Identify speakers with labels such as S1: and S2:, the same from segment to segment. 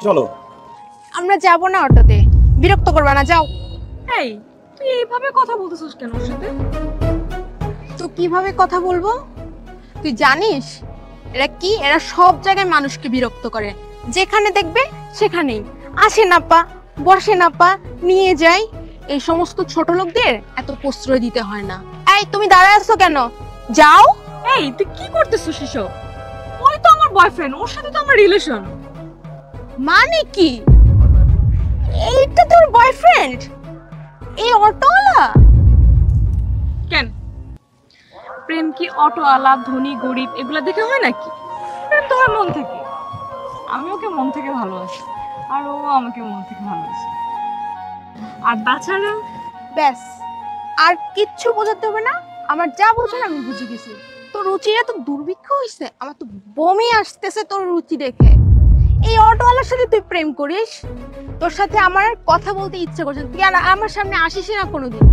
S1: চলো।
S2: আমরা যাব না অটোতে, বিরক্ত করবা না, যাও।
S3: এই তুই এইভাবে কথা বলতেছিস কেন ওর সাথে?
S2: তো কিভাবে কথা বলবো? তুই জানিস এরা কি? এরা সব জায়গায় মানুষকে বিরক্ত করে, যেখানে দেখবে সেখানেই আসে না পা, বসে না পা, নিয়ে যায়। এই সমস্ত ছোট লোকদের এত প্রশ্রয় দিতে হয় না। এই তুমি দাঁড়ায় আছো কেন? যাও।
S3: এই তুই কি করতেছিস এসব? ওই তো আমার বয়ফ্রেন্ড, ওর সাথে তো আমার রিলেশন।
S2: মানে কি? এইটা তোর বয়ফ্রেন্ড? এই অটোওয়ালা?
S3: কেন প্রেম কি অটোওয়ালা ধনী গরিব এগুলা দেখে হয় নাকি? প্রেম তো হয় মন থেকে। আমি ওকে মন থেকে ভালোবাসি আর ও আমাকে মন থেকে ভালোবাসে। আর তাছাড়া
S2: ব্যাস, আর কিচ্ছু বোঝাতে হবে না। আমার যা বোঝার আমি বুঝে গেছি। তোর রুচির এত দুর্ভিক্ষ হয়েছে, আমার তো বমি আসতেছে তোর রুচি দেখে। এই অটোওয়ালার সাথে তুই প্রেম করিস? তোর সাথে আমার কথা বলতে ইচ্ছে করছে, তুই আর আমার সামনে আসিস না কোনোদিন।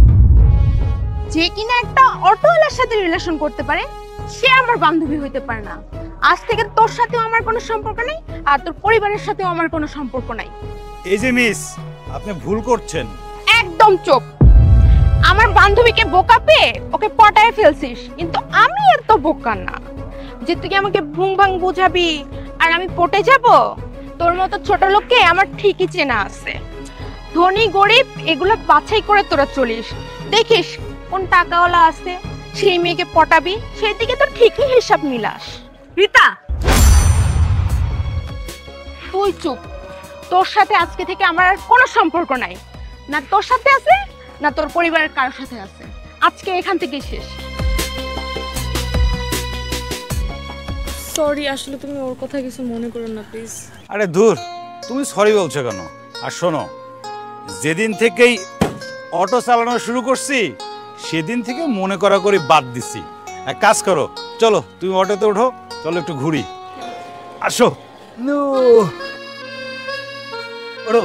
S2: যে কিনা একটা অটোওয়ালার সাথে রিলেশন করতে পারে সে আমার বান্ধবী হইতে পারে না। আজ থেকে তোর সাথেও আমার কোনো সম্পর্ক নেই, আর তোর পরিবারের সাথেও আমার কোনো সম্পর্ক নাই।
S1: এই যে মিস, আপনি ভুল করছেন।
S2: একদম চুপ। আমার বান্ধবীকে বোকা পেয়ে ওকে পটায় ফেলছিস, কিন্তু আমি এত বোকা না যে তুই আমাকে ভুং ভাং বুঝাবি আর আমি পটে যাব। তোর মতো ছোট লোককে আমার ঠিকই চেনা আছে। ধনী গরিব এগুলো বাছাই করে তোরা চলিস, দেখিস কোন টাকাওয়ালা আছে সেই মেয়েকে পটাবি, সেই দিকে তোর ঠিকই হিসাব মিলাস।
S3: রীতা
S2: তুই চুপ। তোর সাথে আজকে থেকে আমার আর কোনো সম্পর্ক নাই, না তোর সাথে আছে না তোর পরিবারের কারোর সাথে আছে। আজকে এখান থেকে শেষ।
S3: সরি, আসলে তুমি ওর কথা কিছু মনে করো না প্লিজ।
S1: আরে দূর, তুমি সরি বলছো কেন? আর শোনো, যেদিন থেকেই অটো চালানো শুরু করছি সেদিন থেকে মনে করা করে বাদ দিছি। এক কাজ করো, চলো তুমি অটোতে ওঠো, চলো একটু ঘুরি। আসো। ওঠো।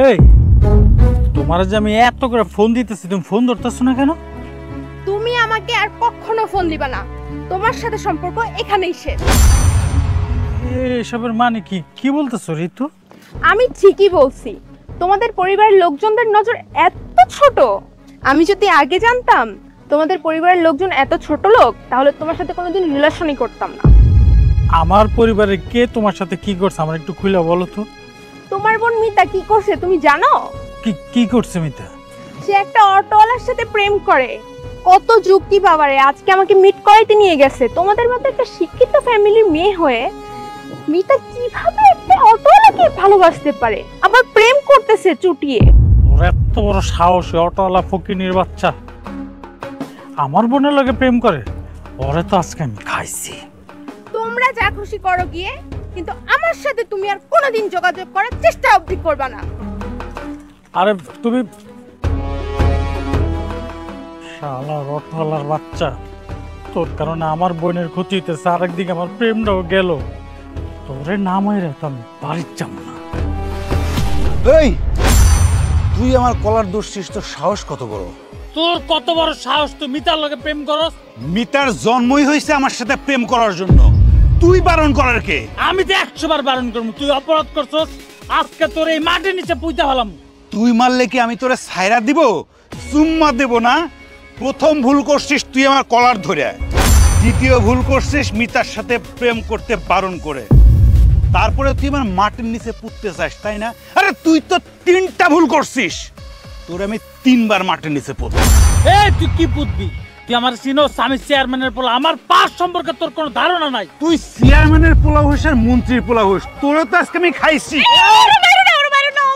S4: এই তোমার যে আমি এত করে ফোন দিতেছি, তুমি ফোন ধরতেছো না কেন?
S2: তুমি আমাকে আর কখনো ফোন দিবা না, তোমার সাথে সম্পর্ক এখানেই শেষ।
S4: এসবের মানে কি? কি বলতেছো ঋতু?
S2: আমি ঠিকই বলছি, তোমাদের পরিবারের লোকজনদের নজর এত ছোট। আমি যদি আগে জানতাম তোমাদের পরিবারের লোকজন এত ছোট লোক, তাহলে তোমার সাথে কোনোদিন রিলেশনই করতাম না।
S4: আমার পরিবারে কে তোমার সাথে কি করছে আমার একটু খুলে বলো তো।
S2: তোমার বোন মিতা কি করছে তুমি জানো?
S4: কি করছে মিতা?
S2: সে একটা অটোওয়ালার সাথে প্রেম করে। কত যুক্তি বাবারে, আজকে আমাকে মিট করাইতে নিয়ে গেছে। তোমাদের মতো একটা শিক্ষিত ফ্যামিলির মেয়ে হয়ে মিতা কিভাবে একটা অটোওয়ালাকে ভালোবাসতে পারে, আবার প্রেম করতেছে চুটিয়ে।
S4: ওর এত বড় সাহস, অটোওয়ালা ফকিনীর বাচ্চা আমার বোনের লগে প্রেম করে? ওরে তো আজকে আমি খাইছি।
S2: তোমরা যা খুশি করো গিয়ে, কিন্তু আমার সাথে তুমি আর কোনোদিন যোগাযোগ করার চেষ্টা অবধি করবা না।
S4: আরে তুমি শালা অটোওয়ালার বাচ্চা, তোর কারণে আমার বোনের ক্ষতি হইতেছে, আরেকদিকে আমার প্রেমটাও গেল। তোরে নাম হয়ে তো আমি বাড়ির যাব না।
S1: এই তুই আমার কলার দোষিস, তোর সাহস কত বড়?
S4: তোর কত বড় সাহস তুই মিতার লগে প্রেম করস?
S1: মিতার জন্মই হয়েছে আমার সাথে প্রেম করার জন্য, তুই বারণ করার কে?
S4: আমি তো 100 বার বারণ করবো, তুই অপরাধ করছস। আজকে তোর এই মাটির নিচে পুঁতে হলাম।
S1: তুই মারলে কি আমি তোরে ছাইরা দিব? চুম্মা দেব না। প্রথম ভুল করছিস তুই আমার কলার ধরে, দ্বিতীয় ভুল করছিস মিতার সাথে প্রেম করতে বারণ করে, তারপরে তুই আমার মাটির নিচে পুঁততে চাস, তাই না? আরে তুই তো 3টা ভুল করছিস, তোর আমি 3বার মাটির নিচে পুঁত।
S4: এই তুই কি পুঁতবি? তুই আমার চিনোস, আমি চেয়ারম্যানের পোলা, আমার পাস সম্পর্কে তোর কোনো ধারণা নাই।
S1: তুই চেয়ারম্যানের পোলা হইস আর মন্ত্রীর পোলা হইস, তোরে তো আজকে আমি খাইছি।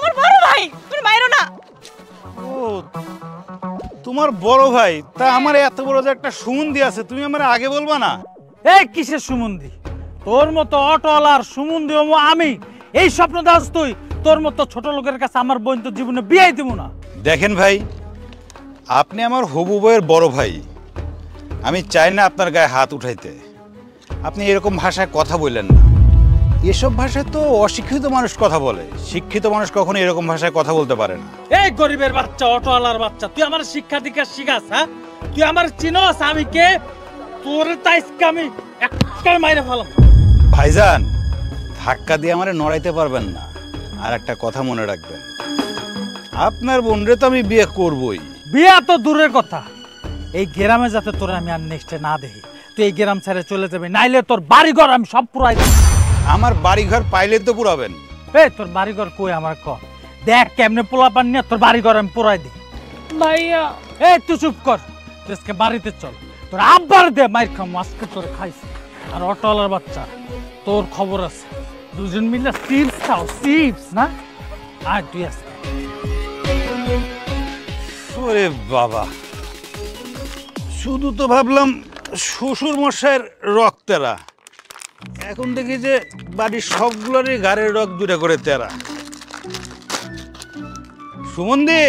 S3: আমার বড় ভাই, তুমি মাইরো না।
S1: ও তোমার বড় ভাই? তা আমার এত বড় যে একটা সুমন্দি আছে, তুমি আমার আগে বলবা না?
S4: এই কিসের সুমন্দি? তোর মতো অটোওয়ালার সুমন্দি আমি? এই স্বপ্ন দাস তুই? তোর মতো ছোট লোকের কাছে আমার বোন তো জীবনে বিয়েই দিব না।
S1: দেখেন ভাই, আপনি আমার হবু বউয়ের বড় ভাই, আমি চাই না আপনার গায়ে হাত উঠাইতে। আপনি এরকম ভাষায় কথা বললেন না। এসব ভাষায় তো অশিক্ষিত মানুষ কথা বলে, শিক্ষিত মানুষ কখনো এরকম ভাষায় কথা বলতে পারে না।
S4: এই গরিবের বাচ্চা, অটোওয়ালার বাচ্চা, তুই আমার শিক্ষা দীক্ষা শিখাস? হ্যাঁ, তুই আমার চিনোস আমি কে? তোর তাইসকে আমি একটা মাইরে ফেলাম।
S1: ভাইজান, ধাক্কা দিয়ে আমারে নড়াইতে পারবেন না। আর একটা কথা মনে রাখবেন, আপনার বোনরে তো আমি বিয়ে করবই।
S4: বিয়া তো দূরের কথা, এই গ্রামে যাতে তোরা আমি আর নেক্সটে না দেখি। তুই এই গ্রাম ছেড়ে চলে যাবি, নাইলে তোর বাড়িঘর আমি সব পুরাই দেব।
S1: আমার বাড়িঘর পাইলে তো পুরাবেন।
S4: এই তোর বাড়িঘর কই আমার ক, দেখ কেমনে পোলাপান নিয়ে তোর বাড়িঘর আমি পুরাই দিই।
S3: ভাইয়া
S4: এই তুই চুপ কর, তুই আজকে বাড়িতে চল, তোর আব্বার দে মাইর খাম, আজকে তোর খাইছি। আর অটোওয়ালার বাচ্চা, তোর খবর আছে, দুজন মিলে চিপস খাও, চিপস না? আয় তুই আজকে।
S1: ওরে বাবা, শুধু তো ভাবলাম শ্বশুর মশাইয়ের রক্তেরা, এখন দেখি যে বাড়ির সবগুলোরই ঘাড়ের রক দুটা করে তেরা। সুমন্দি,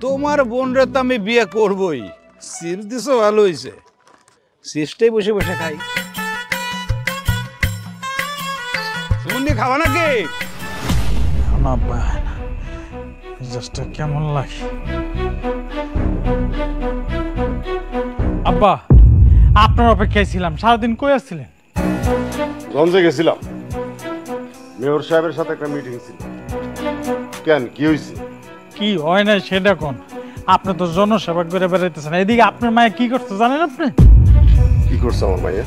S1: তোমার বোনরে তো আমি বিয়ে করবই। চিপস দিছো, ভালো হয়েছে, চিপসটাই বসে বসে খাই। সুমন্দি, খাওয়া নাকি?
S4: মেজাজটা কেমন লাগে? আব্বা, আপনার অপেক্ষায় ছিলাম, সারাদিন কই আসছিলেন?
S5: গঞ্জে গেছিলাম, মেয়র সাহেবের সাথে একটা মিটিং ছিল। কেন, কি হয়েছে?
S4: কি হয় না সেটা কোন? আপনি তো জনসেবা করে বেড়াইতেছেন, এদিকে আপনার মায়ে কি করতে জানেন আপনি?
S5: কি করছে আমার মাইয়া?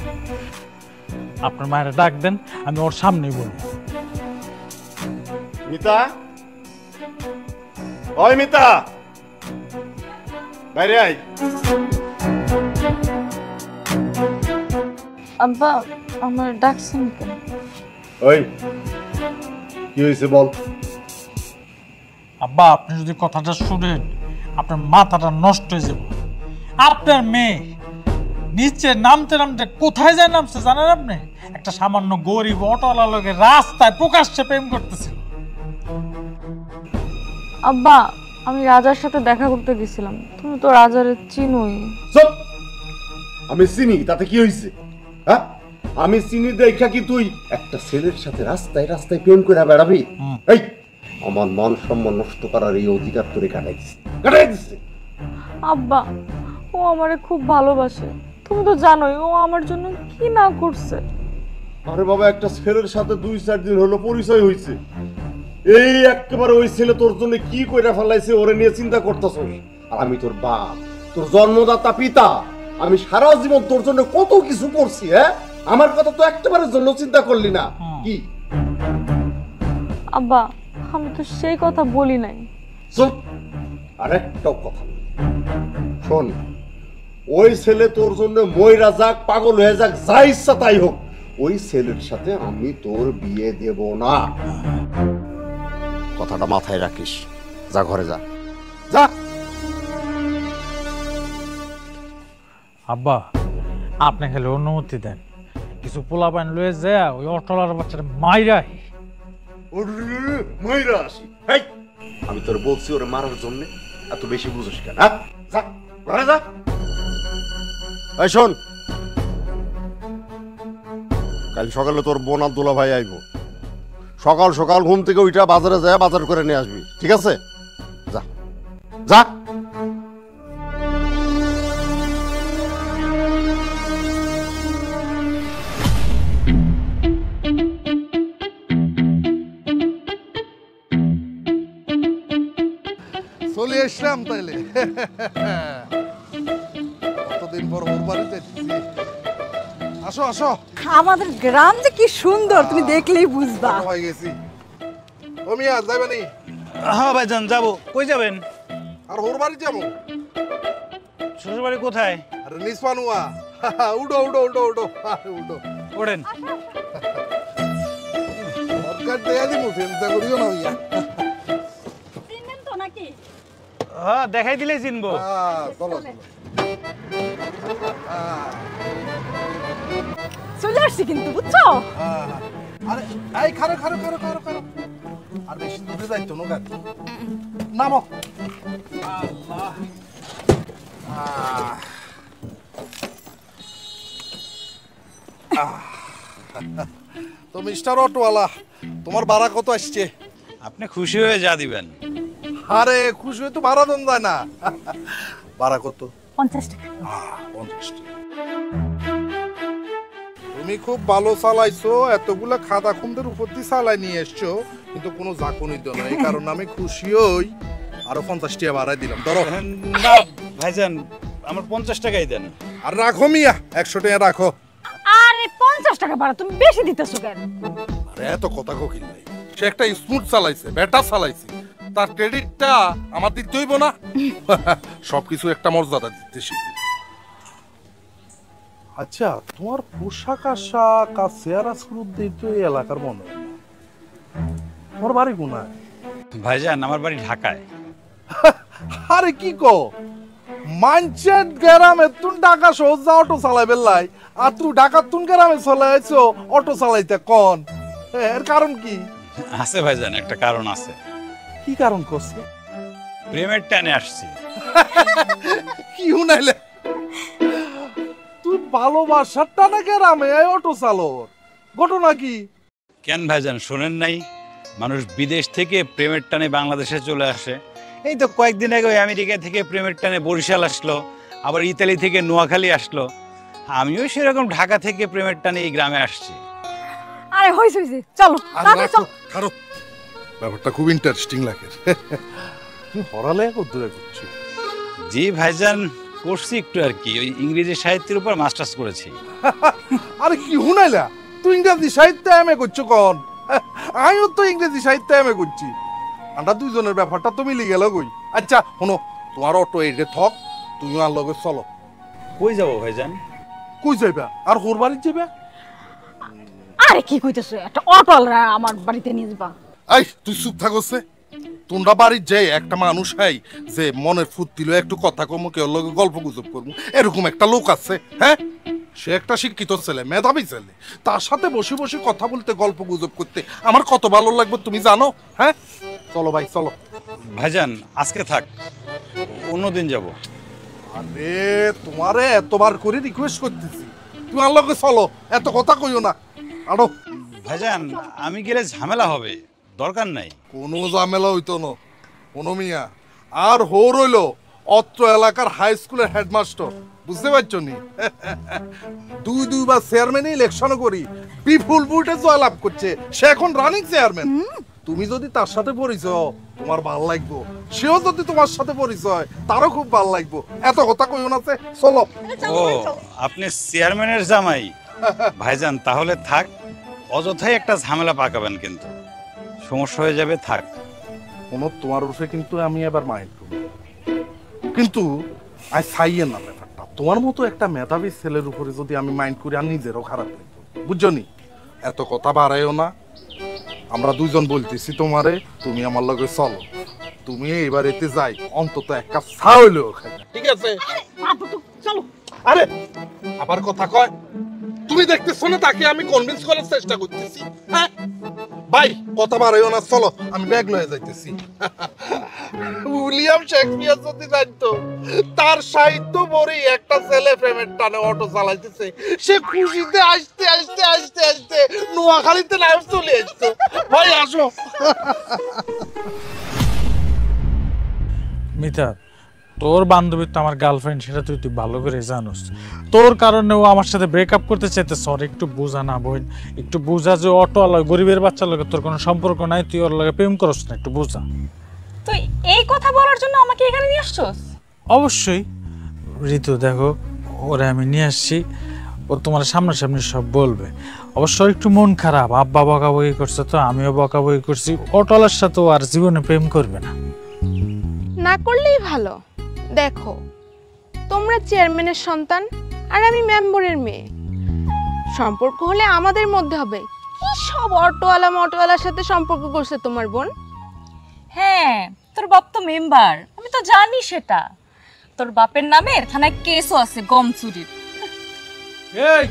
S4: আপনার মায়ের ডাক দেন, আমি ওর সামনেই বলবো।
S5: মিতা, ওই মিতা, বাইরে আয়।
S3: আব্বা আমার ডাকছেন কেন?
S5: ওই কি হয়েছে বল।
S4: আব্বা, আপনি যদি কথাটা শুনেন আপনার মাথাটা নষ্ট হয়ে যাবে। আপনার মেয়ে নিচে নামতে নামতে কোথায় যায় নামছে জানেন আপনি? একটা সামান্য গরিব অটোওয়ালা লোকের রাস্তায় প্রকাশ্যে প্রেম করতেছিল।
S3: আব্বা আমি রাজার সাথে দেখা করতে গেছিলাম, তুমি তো রাজারে চিনোই।
S5: চুপ! আমি চিনি, তাতে কি হয়েছে? হ্যাঁ, আমি চিনি দেখা কি তুই একটা ছেলের সাথে রাস্তায় রাস্তায় প্রেম করে বেড়াবি? এই আমার মান সম্মান নষ্ট করার এই অধিকার তোরে কাটাই দিচ্ছে।
S3: আব্বা ও আমারে খুব ভালোবাসে, তুমি তো জানোই ও আমার জন্য কি না করছে।
S5: আরে বাবা, একটা ছেলের সাথে 2-4 দিন হলো পরিচয় হয়েছে, এই একেবারে ওই ছেলে তোর জন্য কি কইরা ফেলাইছে ওরে নিয়ে চিন্তা করতেছস। আর আমি তোর বাপ, তোর জন্মদাতা পিতা, আমি সারা জীবন তোর জন্য কত কিছু করছি। হ্যাঁ, আমার কথা তো একবারের জন্য চিন্তা করলি না কি?
S3: আব্বা আমি তো সেই কথা বলি নাই।
S5: চুপ! আরেকটাও কথা বলি। শোন, ওই ছেলে তোর জন্য মইরা যাক, পাগল হয়ে যাক, যা ইচ্ছা তাই হোক, ওই ছেলের সাথে আমি তোর বিয়ে দেব না। কথাটা মাথায় রাখিস। যা ঘরে যা, যা।
S4: আব্বা, আপনি খালি অনুমতি দেন, কিছু পোলাপান লয়ে যায় ওই অটোলার বাচ্চাটা মাইরাই।
S5: মইরা আসি। আমি তোর বলছি ওরে মারার জন্য, এত বেশি বুঝিস কেন? যা ঘরে যা। এই শোন, কাল সকালে তোর বোন আর দুলা ভাই আইব। সকাল সকাল ঘুম থেকে ওইটা বাজারে যায় বাজার করে নিয়ে আসবি, ঠিক আছে? যা যা।
S6: চলে আসলাম তাইলে। কতদিন পর ওর বাড়ি যাচ্ছি। আসো আসো।
S7: আমাদের গ্রাম যে কি সুন্দর তুমি দেখলেই বুঝবা।
S6: হয়ে গেছি। ও মিয়া যাবেনি?
S1: হ্যাঁ ভাইজান, যাবো। কই যাবেন?
S6: আর ওর বাড়ি যাবো।
S1: শ্বশুর বাড়ি কোথায়?
S6: আরে নিসপানুয়া। উডো উডো উডো উডো উডো।
S1: ওড়েন।
S6: সরকার দেয়া দিমু, চিন্তা করিও না ভাইয়া।
S7: চিনবেন তো নাকি?
S1: হ্যাঁ, দেখাই দিলে চিনবো।
S6: চলো চলো।
S7: চলে আসছি কিন্তু বুঝছো?
S6: আরে এই খারো খারো খারো খারো খারো। আর বেশি দূরে যাইতো না গাড়ি। নামো। আল্লাহ। তো মিস্টার অটোওয়ালা, তোমার ভাড়া কত আসছে?
S1: আপনি খুশি হয়ে যা দিবেন।
S6: আরে খুশি হয়ে তো ভাড়া দেন যায় না। ভাড়া কত?
S7: 50 টাকা।
S6: 50 টাকা। তুমি খুব ভালো চালাইছো, এতগুলা খাতা খুমদের উপর দিয়ে চালাই নিয়ে এসছো, কিন্তু কোনো জাকুনি দিও না। এই কারণে আমি খুশি হই, আরো 50 টাকা বাড়াই দিলাম। ধরো।
S1: না ভাইজান, আমার 50 টাকাই দেন।
S6: আর রাখো মিয়া, 100 টাকা রাখো।
S7: আরে 50 টাকা ভাড়া তুমি বেশি দিতেছো কেন?
S6: আরে এত কথা কোকিল নাই, সে একটা স্মুথ চালাইছে, বেটা চালাইছে, তার ক্রেডিটটা আমার দিতে হইব না? সবকিছু একটা মর্যাদা দিতে শিখি। আচ্ছা, তোমার পোশাক আশাক আর চেহারা স্ক্রুপ দিয়ে তো এই এলাকার মনে হয় না। তোমার বাড়ি কোনায়?
S1: ভাইজান, আমার বাড়ি ঢাকায়।
S6: আরে কি কো, মানচেট গ্রামে তুই ঢাকা সহজ যা অটো চালাই বেলাই, আর তুই ঢাকা তুন গ্রামে চলে আইছো অটো চালাইতে কোন? এর কারণ কি?
S1: আছে ভাইজান, একটা কারণ আছে।
S6: কি কারণ করছে?
S1: প্রেমের টানে আসছি।
S6: কি শুনাইলে? তুই ভালোবাসার টানে গ্রামে অটো চালর, ঘটনা কি?
S1: কেন ভাইজান, শোনেন নাই? মানুষ বিদেশ থেকে প্রেমের টানে বাংলাদেশে চলে আসে। এই তো কয়েকদিন আগে ওই আমেরিকা থেকে প্রেমের টানে বরিশাল আসলো, আবার ইতালি থেকে নোয়াখালী আসলো। আমিও সেরকম ঢাকা থেকে প্রেমের টানে এই গ্রামে আসছি।
S7: আরে হইছে হইছে, চলো তাড়াতাড়ি চলো।
S6: কারো ব্যাপারটা খুব ইন্টারেস্টিং লাগে। তুই হরালে দূরে করছি?
S1: জি ভাইজান, করছি একটু আর কি, ওই ইংরেজি সাহিত্যের উপর মাস্টার্স করেছি।
S6: আরে কি শুনাইলা, তুই ইংরেজি সাহিত্যে এমএ করছো কোন? আমিও তো ইংরেজি সাহিত্যে এমএ করছি। আমরা দুইজনের ব্যাপারটা তো মিলে গেল কই। আচ্ছা শোনো, তোমার অটো এডে থক, তুমি আর লগে চলো।
S1: কই যাবো ভাইজান?
S6: কই যাইবা? আর হোর বাড়ি যাবে?
S7: আরে কি কইতেছো, একটা অটোওয়ালা আমার বাড়িতে নিয়ে যাবা?
S6: এই তুই চুপ থাকছে। তোমরা বাড়ির যে একটা মানুষ হাই যে মনের ফুর্তি লয়ে একটু কথা কমু, কেউ লগে গল্প গুজব করবো, এরকম একটা লোক আছে? হ্যাঁ, সে একটা শিক্ষিত ছেলে, মেধাবী ছেলে, তার সাথে বসে বসে কথা বলতে, গল্প গুজব করতে আমার কত ভালো লাগবে তুমি জানো? হ্যাঁ চলো ভাই চলো।
S1: ভাইজান আজকে থাক, অন্যদিন যাব।
S6: আরে তোমারে এতবার করে রিকোয়েস্ট করতেছি, তুমি আমার লগে চলো, এত কথা কইও না। আরো
S1: ভাইজান, আমি গেলে ঝামেলা হবে, দরকার নাই।
S6: কোনো ঝামেলা হইতো না কোনো মিয়া। আর হোর হইলো অত্র এলাকার হাই স্কুলের হেডমাস্টার, বুঝতে পারছো নি? দুইবার চেয়ারম্যান ইলেকশন করি বিপুল ভোটে জয়লাভ করছে, সে এখন রানিং চেয়ারম্যান। তুমি যদি তার সাথে পরিচয় তোমার ভাল লাগবো, সেও যদি তোমার সাথে পরিচয় তারও খুব ভাল লাগবো। এত কথা কইও না, চলো।
S1: ও, আপনি চেয়ারম্যানের জামাই? ভাইজান তাহলে থাক, অযথাই একটা ঝামেলা পাকাবেন, কিন্তু সমস্যা হয়ে যাবে। থাক।
S6: কোনো তোমার উঠে কিন্তু আমি এবার মাইন্ড করব, কিন্তু আই চাইয়ে না ব্যাপারটা। তোমার মতো একটা মেধাবী ছেলের উপরে যদি আমি মাইন্ড করি, আর নিজেরও খারাপ লাগবে, বুঝছো নি? এত কথা বাড়াইও না। আমরা দুইজন বলতেছি তোমারে, তুমি আমার লগে চলো। তুমি এবার এতে যাই অন্তত এক কাপ চা হইলেও খাই, ঠিক আছে?
S7: চলো।
S6: আরে আবার কথা কয়, তুমি দেখতেছো না তাকে আমি কনভিন্স করার চেষ্টা করতেছি? হ্যাঁ ভাই, কথা বাড়াইও না, চলো আমি ব্যাগ লয়ে যাইতেছি। উইলিয়াম শেক্সপিয়ার যদি জানতো তার সাহিত্য বড়ই একটা ছেলে প্রেমের টানে অটো চালাইতেছে, সে খুশিতে আসতে আসতে আসতে আসতে নোয়াখালীতে নাম চলে আসতো। ভাই আসো।
S4: মিতা, তোর বান্ধবী তো আমার গার্লফ্রেন্ড, সেটা তুই ভালো করে জানোস। তোর কারণে ও আমার সাথে ব্রেকআপ করতে চাইতে। সরি, একটু বুঝা না বোন, একটু বুঝা যে অটোওয়ালা গরিবের বাচ্চার লগে তোর কোনো সম্পর্ক নাই, তুই ওর লগে প্রেম করস না, একটু বুঝা।
S3: তুই এই কথা বলার জন্য আমাকে এখানে নিয়ে আসছস?
S4: অবশ্যই ঋতু, দেখো ওরে আমি নিয়ে আসছি, ও তোমার সামনাসামনি সব বলবে। অবশ্য একটু মন খারাপ, আব্বা বকাবকি করছে তো আমিও বকাবকি করছি। অটোওয়ালার সাথে ও আর জীবনে প্রেম করবে না।
S2: না করলেই ভালো। দেখো, তোমরা চেয়ারম্যানের সন্তান আর আমি মেম্বরের মেয়ে, সম্পর্ক হলে আমাদের মধ্যে হবে। কি সব অটোওয়ালার সাথে সম্পর্ক করছে তোমার বোন?
S3: হ্যাঁ, তোর বাপ তো মেম্বার, আমি তো জানি সেটা। তোর বাপের নামে থানায় কেসও আছে গম চুরির।
S4: এই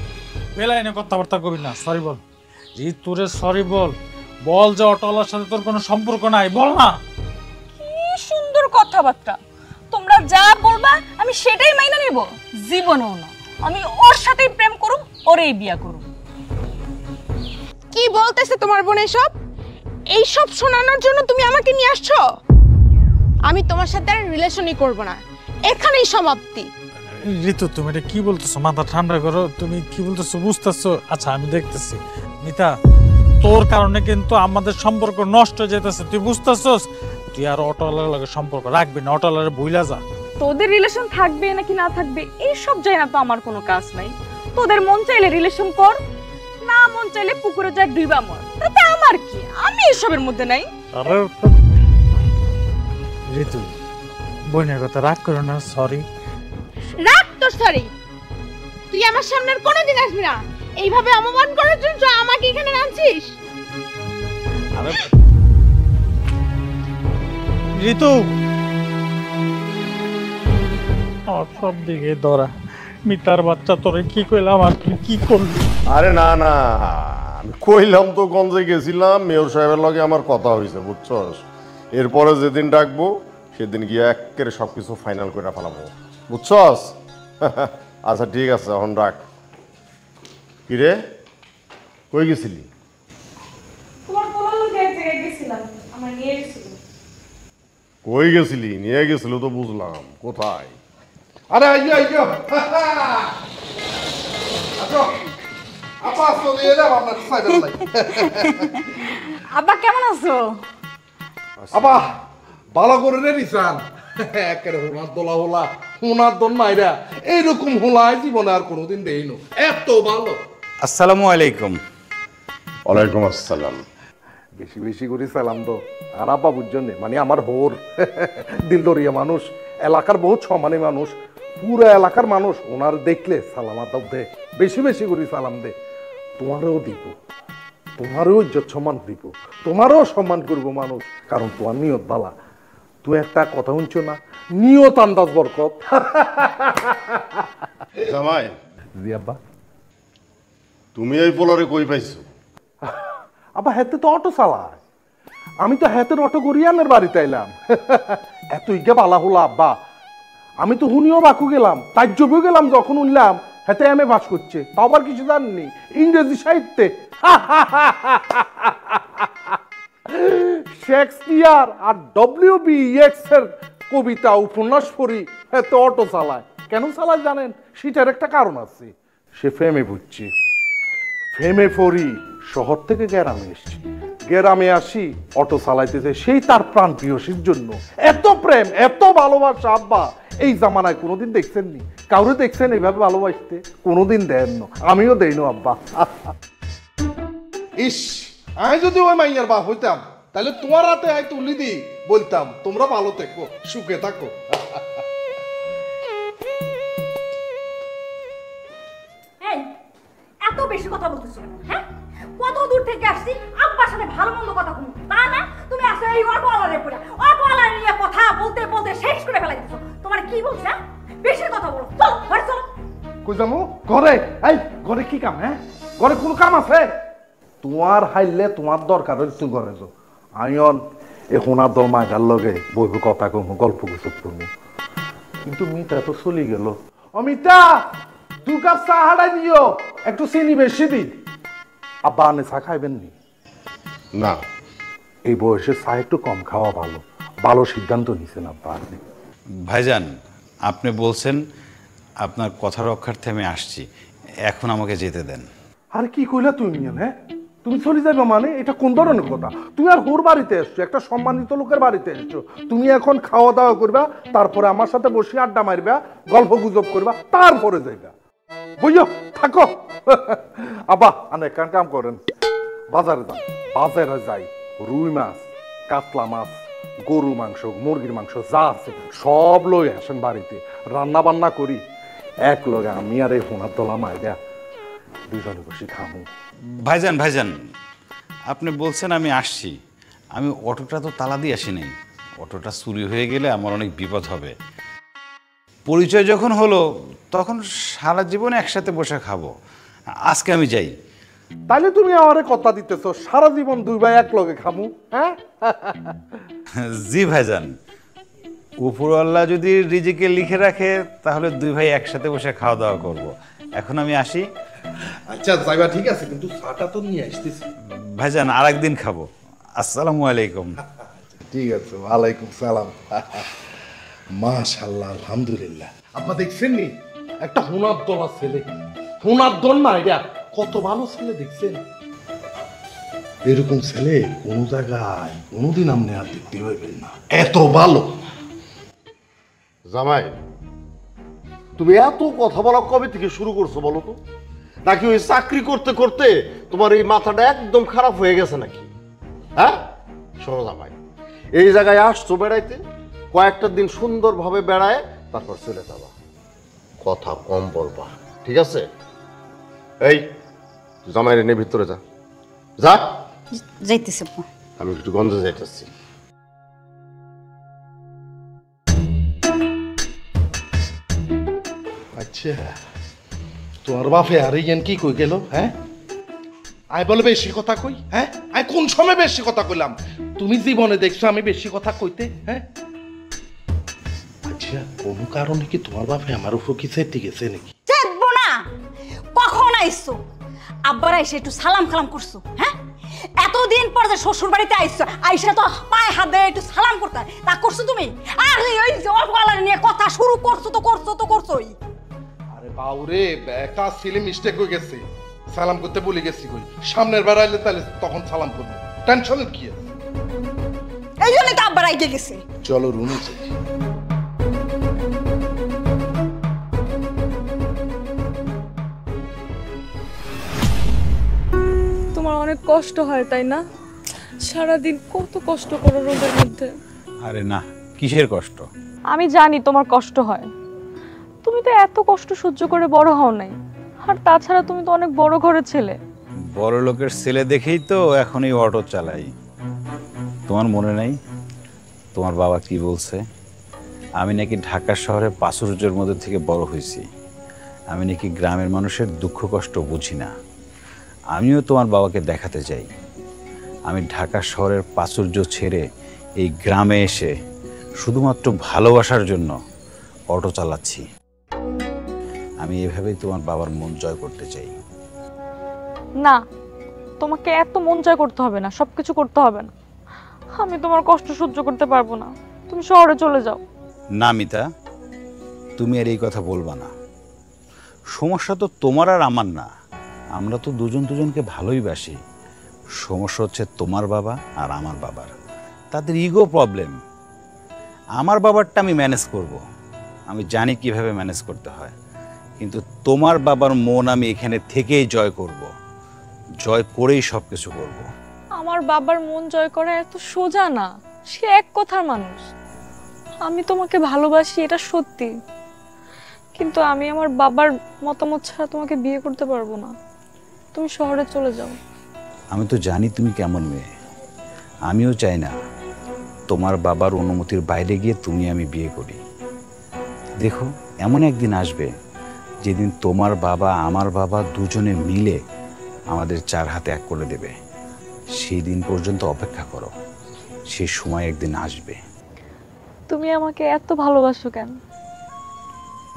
S4: বেলাইনে কথাবার্তা কবি না, সরি বল ঋতুরে, সরি বল, বল যে অটোওয়ালার সাথে তোর কোনো সম্পর্ক নাই, বল না।
S3: কি সুন্দর কথাবার্তা, তোমরা যা বলবা আমি সেটাই মাইনা নেব। জীবনেও না, আমি ওর সাথেই প্রেম করুম, ওরেই বিয়া করুম।
S2: কি বলতেছে তোমার বোন এসব? এইসব শোনানোর জন্য তুমি আমাকে নিয়ে আসছো? আমি তোমার সাথে আর রিলেশনই করব না, এখানেই সমাপ্তি।
S4: ঋতু তুমি এটা কি বলতেছো? মাথা ঠান্ডা করো, তুমি কি বলতেছো বুঝতেছো? আচ্ছা আমি দেখতেছি। মিতা, তোর কারণে কিন্তু আমাদের সম্পর্ক নষ্ট হয়ে যেতেছে, তুই বুঝতেছস? তুই আর অটোওয়ালার লগে সম্পর্ক রাখবি না, অটোওয়ালারে ভুইলা যা।
S3: তোদের রিলেশন থাকবে নাকি না থাকবে এইসব জানি না, তো আমার কোনো কাজ নাই। তোদের মন চাইলে রিলেশন কর, না মন চাইলে পুকুরে যা ডুইবা মর, তাতে আমার কি? আমি এসবের মধ্যে নাই।
S4: আরে ঋতু, বোনের কথা রাগ করো না, সরি।
S2: রাখ তোর সরি, তুই আমার সামনে আর কোনোদিন আসবি না। এইভাবে অপমান করার জন্য আমাকে এখানে আনছিস?
S4: আরে ঋতু, আমার সব দিকে ধরা। মিতার বাচ্চা, তোরে কি কইলাম আর তুই কি করলি?
S5: আরে না না, আমি কইলাম তো গঞ্জে গেছিলাম, মেয়র সাহেবের লগে আমার কথা হয়েছে বুঝছস। এরপরে যেদিন ডাকবো সেদিন গিয়ে একেবারে সব কিছু ফাইনাল করে ফেলাবো বুঝছস। আচ্ছা ঠিক আছে, এখন রাখ। কিরে কই গেছিলি?
S3: তোমার পোলার লগে এক জায়গায় গেছিলাম, আমার নিয়ে গেছিল।
S5: কই গেছিলি? নিয়ে গেছিল তো বুঝলাম, কোথায়?
S6: আরে আইয়া আইয়া আচ্ছা আপা চলে এলাম আপনার সাইডে নাই।
S7: আব্বা কেমন আছো?
S6: আপা ভালো করে রে নিসান, একেবারে হোনার দোলা হোলা, হোনার দন মাইরা এইরকম হোলায় জীবনে আর কোনোদিন দেইনো, এত ভালো।
S1: আসসালামু আলাইকুম।
S5: ওয়ালাইকুম আসসালাম।
S6: বেশি বেশি করে সালাম দো। আর আপা বুঝছেন মানে আমার হোর দিলদরিয়া মানুষ, এলাকার বহুত সম্মানী মানুষ, পুরো এলাকার মানুষ ওনার দেখলে সালাম আদব দে, বেশি বেশি করে সালাম দে। তোমারও দিব, তোমারও ইজ্জত সম্মান দিব, তোমারও সম্মান করবো মানুষ, কারণ তোমার নিয়ত বালা। তুই একটা কথা শুনছো না, নিয়ত আন্দাজ বরকত।
S5: জামাই,
S6: জি আব্বা।
S5: তুমি এই পোলারে কই পাইছো?
S6: আব্বা হেতে তো অটো চালায়, আমি তো হেতের অটো করিয়ানের বাড়িতে এলাম। এত ইগে বালা হলো আব্বা, আমি তো হুনিও বাকু গেলাম, তাজ্জবেও গেলাম যখন উনলাম হেতে এম এ পাস করছে, তাও আবার কিছু জাননি ইংরেজি সাহিত্যে। শেক্সপিয়ার আর WBX এর কবিতা উপন্যাস পড়ি হেতে অটো চালায়। কেন চালায় জানেন? সেটার একটা কারণ আছে, সে ফেমে বুঝছে। ফেমে পড়ি শহর থেকে গ্রামে এসছি, গ্রামে আসি অটো চালাইতেছে সেই তার প্রাণ প্রিয়সীর জন্য। এত প্রেম, এত ভালোবাসা আব্বা এই জামানায় কোনোদিন দেখছেন নি? কাউরে দেখছেন এইভাবে ভালোবাসতে? কোনোদিন দেন না, আমিও দেই না আব্বা। ইস, আমি যদি ওই মাইয়ার বাপ হইতাম তাহলে তোমার হাতে আই তুলি দি বলতাম তোমরা ভালো থেকো, সুখে থাকো।
S7: এই এত বেশি কথা বলতেছো কেন? হ্যাঁ, কত দূর থেকে আসছি, আব্বার সাথে ভালো মন্দ কথা বলবো তা না, তুমি আসলে এই অটোওয়ালারে পড়ে অটোওয়ালা নিয়ে কথা বলতে বলতে শেষ করে ফেলাই দিছো। তোমার কি বলছে? বেশি কথা বলো, চলো ঘরে চলো।
S6: কই যামু? ঘরে? এই ঘরে কি কাম? হ্যাঁ, ঘরে কোনো কাম আছে? তোমার হাইলে তোমার দরকার হইলে তুই ঘরে যাও। আইন এখন আর দল মাইটার লগে বইবু কথা কমু, গল্প গুজব করবো। কিন্তু মিতা তো চলে গেল। অমিতা, 2 কাপ চা হাড়াই দিও, একটু চিনি বেশি দি। আব্বা আনে চা খাইবেন নি?
S5: না,
S6: এই বয়সে চা একটু কম খাওয়া ভালো। ভালো সিদ্ধান্ত নিছেন আব্বা আপনি।
S1: ভাইজান, আপনি বলছেন, আপনার কথা রক্ষার্থে আমি আসছি, এখন আমাকে যেতে দেন।
S6: আরে কি কইলা তুমি? হ্যাঁ, তুমি চলে যাবে মানে? এটা কোন ধরনের কথা? তুমি আর হোর বাড়িতে এসছো, একটা সম্মানিত লোকের বাড়িতে এসছো, তুমি এখন খাওয়া দাওয়া করবা, তারপরে আমার সাথে বসে আড্ডা মারবা, গল্প গুজব করবা, তারপরে যাইবা। বুঝো, থাকো। আব্বা আনে কাম করেন, বাজারে যান, বাজারে যাই রুই মাছ, কাতলা মাছ, গরু মাংস, মুরগির মাংস যা আছে সব লই আসেন বাড়িতে, রান্না বান্না করি এক লগে আমি আর এই হোনার দলা মাইরা দুজনে বসে খামু।
S1: ভাইজান, আপনি বলছেন আমি আসছি, আমি অটোটা তো তালা দিয়ে আসি নাই। অটোটা চুরি হয়ে গেলে আমার অনেক বিপদ হবে। পরিচয় যখন হলো তখন সারা জীবন একসাথে বসে খাবো। আজকে আমি যাই।
S6: তাইলে তুমি আমারে কথা দিতেছো সারা জীবন 2 ভাই এক লগে খামু? হ্যাঁ,
S1: জি ভাইজান, উপরওয়ালা যদি রিজিকে লিখে রাখে তাহলে 2 ভাই একসাথে বসে খাওয়া দাওয়া করব। এখন আমি আসি,
S6: আচ্ছা যাইবা ঠিক আছে, কিন্তু চাটা তো নিয়ে আসতেছি।
S1: ভাইজান আর একদিন খাবো। আসসালামু আলাইকুম।
S6: ঠিক আছে, ওয়ালাইকুম সালাম। মাশাআল্লাহ, আলহামদুলিল্লাহ। আপা দেখছেন নি একটা হুনার দোলা ছেলে, হুনার দন না এটা, কত ভালো ছেলে দেখছেন। এরকম ছেলে কোন জায়গায় কোনোদিন আপনি আর দেখতে পাইবেন না, এত ভালো।
S5: জামাই, তুমি এত কথা বলা কবে থেকে শুরু করছো বলো তো? নাকি ওই চাকরি করতে করতে তোমার এই মাথাটা একদম খারাপ হয়ে গেছে নাকি? হ্যাঁ, শোনো জামাই, এই জায়গায় আসছো বেড়াইতে, কয়েকটা দিন সুন্দরভাবে বেড়ায় তারপর চলে যাবা, কথা কম বলবা, ঠিক আছে? এই জামাইরে নিয়ে ভিতরে যা, যা।
S7: যাইতেছে।
S5: আমি একটু গঞ্জে যাইতেছি।
S6: আচ্ছা, তোমার বাপে আর ইয়ান কি কই গেল? হ্যাঁ, আই বলে বেশি কথা কই? হ্যাঁ, আই কোন সময় বেশি কথা কইলাম? তুমি জীবনে দেখছো আমি বেশি কথা কইতে? হ্যাঁ, আচ্ছা, কোন কারণে কি তোমার বাপে আমার উপর কি চেতে গেছে নাকি?
S7: চেতবো না, কখন আইছো? আব্বারা এসে একটু সালাম কালাম করছো? হ্যাঁ, এতদিন পর যে শ্বশুর বাড়িতে আইছো, আইসা তো পায়ে হাত দিয়ে একটু সালাম করতে হয়, তা করছো তুমি? আর ওই অটোওয়ালা নিয়ে কথা শুরু করছো তো করছোই।
S6: আরে বাউরে, একা ছেলে মিস্টেক হয়ে গেছে, সালাম করতে ভুলে গেছি। কই সামনের বার আইলে তাহলে তখন সালাম করবো, টেনশনের কি আছে?
S7: এই জন্যই তো আব্বারা এগিয়ে গেছে।
S6: চলো রুমে যাই।
S3: তোমার অনেক কষ্ট হয় তাই না? সারাদিন কত কষ্ট করো রোদের মধ্যে।
S1: আরে না, কিসের কষ্ট?
S3: আমি জানি তোমার কষ্ট হয়, তুমি তো এত কষ্ট সহ্য করে বড় হও নাই। আর তাছাড়া তুমি তো অনেক বড় ঘরের ছেলে।
S1: বড় লোকের ছেলে দেখেই তো এখন এই অটো চালাই। তোমার মনে নাই তোমার বাবা কি বলছে? আমি নাকি ঢাকা শহরে প্রাচুর্যের মধ্যে থেকে বড় হয়েছি, আমি নাকি গ্রামের মানুষের দুঃখ কষ্ট বুঝি না। আমিও তোমার বাবাকে দেখাতে চাই আমি ঢাকা শহরের প্রাচুর্য ছেড়ে এই গ্রামে এসে শুধুমাত্র ভালোবাসার জন্য অটো চালাচ্ছি। আমি এভাবেই তোমার বাবার মন জয় করতে চাই।
S3: না, তোমাকে এত মন জয় করতে হবে না, সবকিছু করতে হবে না। আমি তোমার কষ্ট সহ্য করতে পারবো না, তুমি শহরে চলে যাও।
S1: না মিতা, তুমি আর এই কথা বলবা না। সমস্যা তো তোমার আর আমার না, আমরা তো দুজন দুজনকে ভালোই বাসি। সমস্যা হচ্ছে তোমার বাবা আর আমার বাবার, তাদের ইগো প্রবলেম। আমার বাবারটা আমি ম্যানেজ করব, আমি জানি কিভাবে ম্যানেজ করতে হয়, কিন্তু তোমার বাবার মন আমি এখানে থেকেই জয় করব, জয় করেই সব কিছু করবো।
S3: আমার বাবার মন জয় করা এত সোজা না, সে এক কথার মানুষ। আমি তোমাকে ভালোবাসি, এটা সত্যি, কিন্তু আমি আমার বাবার মতামত ছাড়া তোমাকে বিয়ে করতে পারবো না। তুমি শহরে চলে যাও।
S1: আমি তো জানি তুমি কেমন মেয়ে, আমিও চাই না তোমার বাবার অনুমতির বাইরে গিয়ে তুমি আমি বিয়ে করি। দেখো, এমন একদিন আসবে যেদিন তোমার বাবা আমার বাবা দুজনে মিলে আমাদের চার হাতে এক করে দেবে। সেই দিন পর্যন্ত অপেক্ষা করো, সেই সময় একদিন আসবে।
S3: তুমি আমাকে এত ভালোবাসো কেন?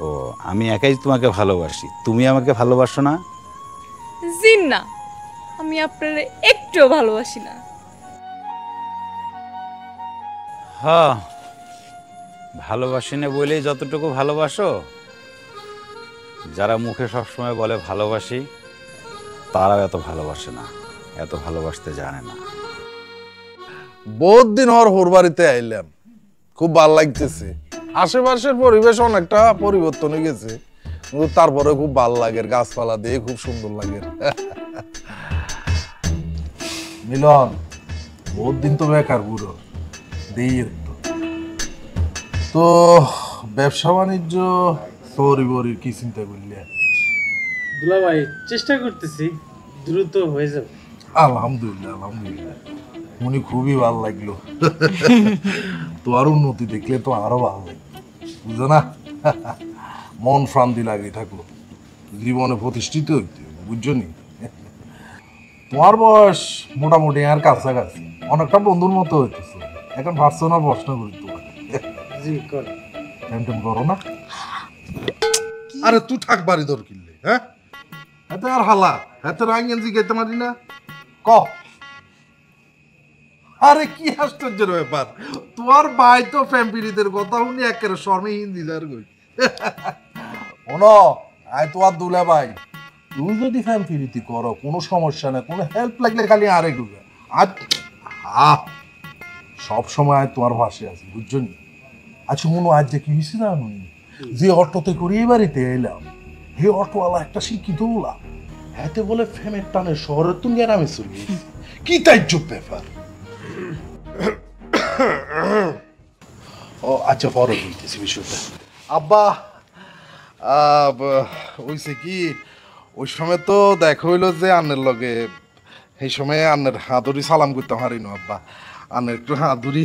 S1: ও, আমি একাই তোমাকে ভালোবাসি, তুমি আমাকে ভালোবাসো না?
S3: জিন না, আমি আপনারে একটুও ভালোবাসি না।
S1: হ্যাঁ, ভালোবাসি না বলেই যতটুকু ভালোবাসো, যারা মুখে সবসময় বলে ভালোবাসি তারাও এত ভালোবাসে না, এত ভালোবাসতে জানে না।
S6: বহুত দিন ওর বাড়িতে আইলাম, খুব ভালো লাগতেছে। আশেপাশের পরিবেশ অনেকটা পরিবর্তন হয়ে গেছে, কিন্তু তারপরে খুব ভালো লাগে, গাছপালা দিয়ে খুব সুন্দর লাগে। মিলন, বহুত দিন তো বেকার বুড়ো, দিই একটু তো ব্যবসা বাণিজ্য সরি কি চিন্তা করলে?
S4: দুলা ভাই, চেষ্টা করতেছি, দ্রুত হয়ে যাবে।
S6: আলহামদুলিল্লাহ আলহামদুলিল্লাহ, উনি খুবই ভালো লাগলো। তোমার উন্নতি দেখলে তো আরো ভালো লাগবে, বুঝো না? মন শান্তি লাগে থাকো, জীবনে প্রতিষ্ঠিত হইতে, বুঝছো নি? তোমার বয়স মোটামুটি আর কাছাকাছি, অনেকটা বন্ধুর মতো হইতেছে। এখন ভাবছো না প্রশ্ন করি তোমাকে?
S4: জি করে
S6: টেম করো না। আরে তুই থাক বাড়ি দর কিনলে, হ্যাঁ এত আর হালা এত রাঙ্গেন জিগাইতে পারি না ক আরে কি আশ্চর্যের ব্যাপার তোমার ভাই তো ফ্যামিলিদের কথা শুনি একেবারে শর্মে হিন্দি যার গই শোনো আয় তোমার দুলা ভাই তুমি যদি ফ্যামিলিতে করো কোনো সমস্যা নেই কোনো হেল্প লাগলে খালি আরে গুলো আর সব সময় তোমার ভাষে আছে বুঝছো নি আচ্ছা মনে আজ যে কি হয়েছে জানো যে অটোতে করে এই বাড়িতে এলাম হে অটোওয়ালা একটা শিক্ষিত ওলা হাতে বলে ফেমের টানে শহরের তুমি গ্রামে চলে গেছি কি তাজ্জব ব্যাপার ও আচ্ছা পরে বলতেছি বিষয়টা আব্বা ওইছে কি ওই সময় তো দেখা হইলো যে আন্নের লগে সেই সময় আন্নের হাতুড়ি সালাম করতে পারি না আব্বা আন্নের একটু হাতুড়ি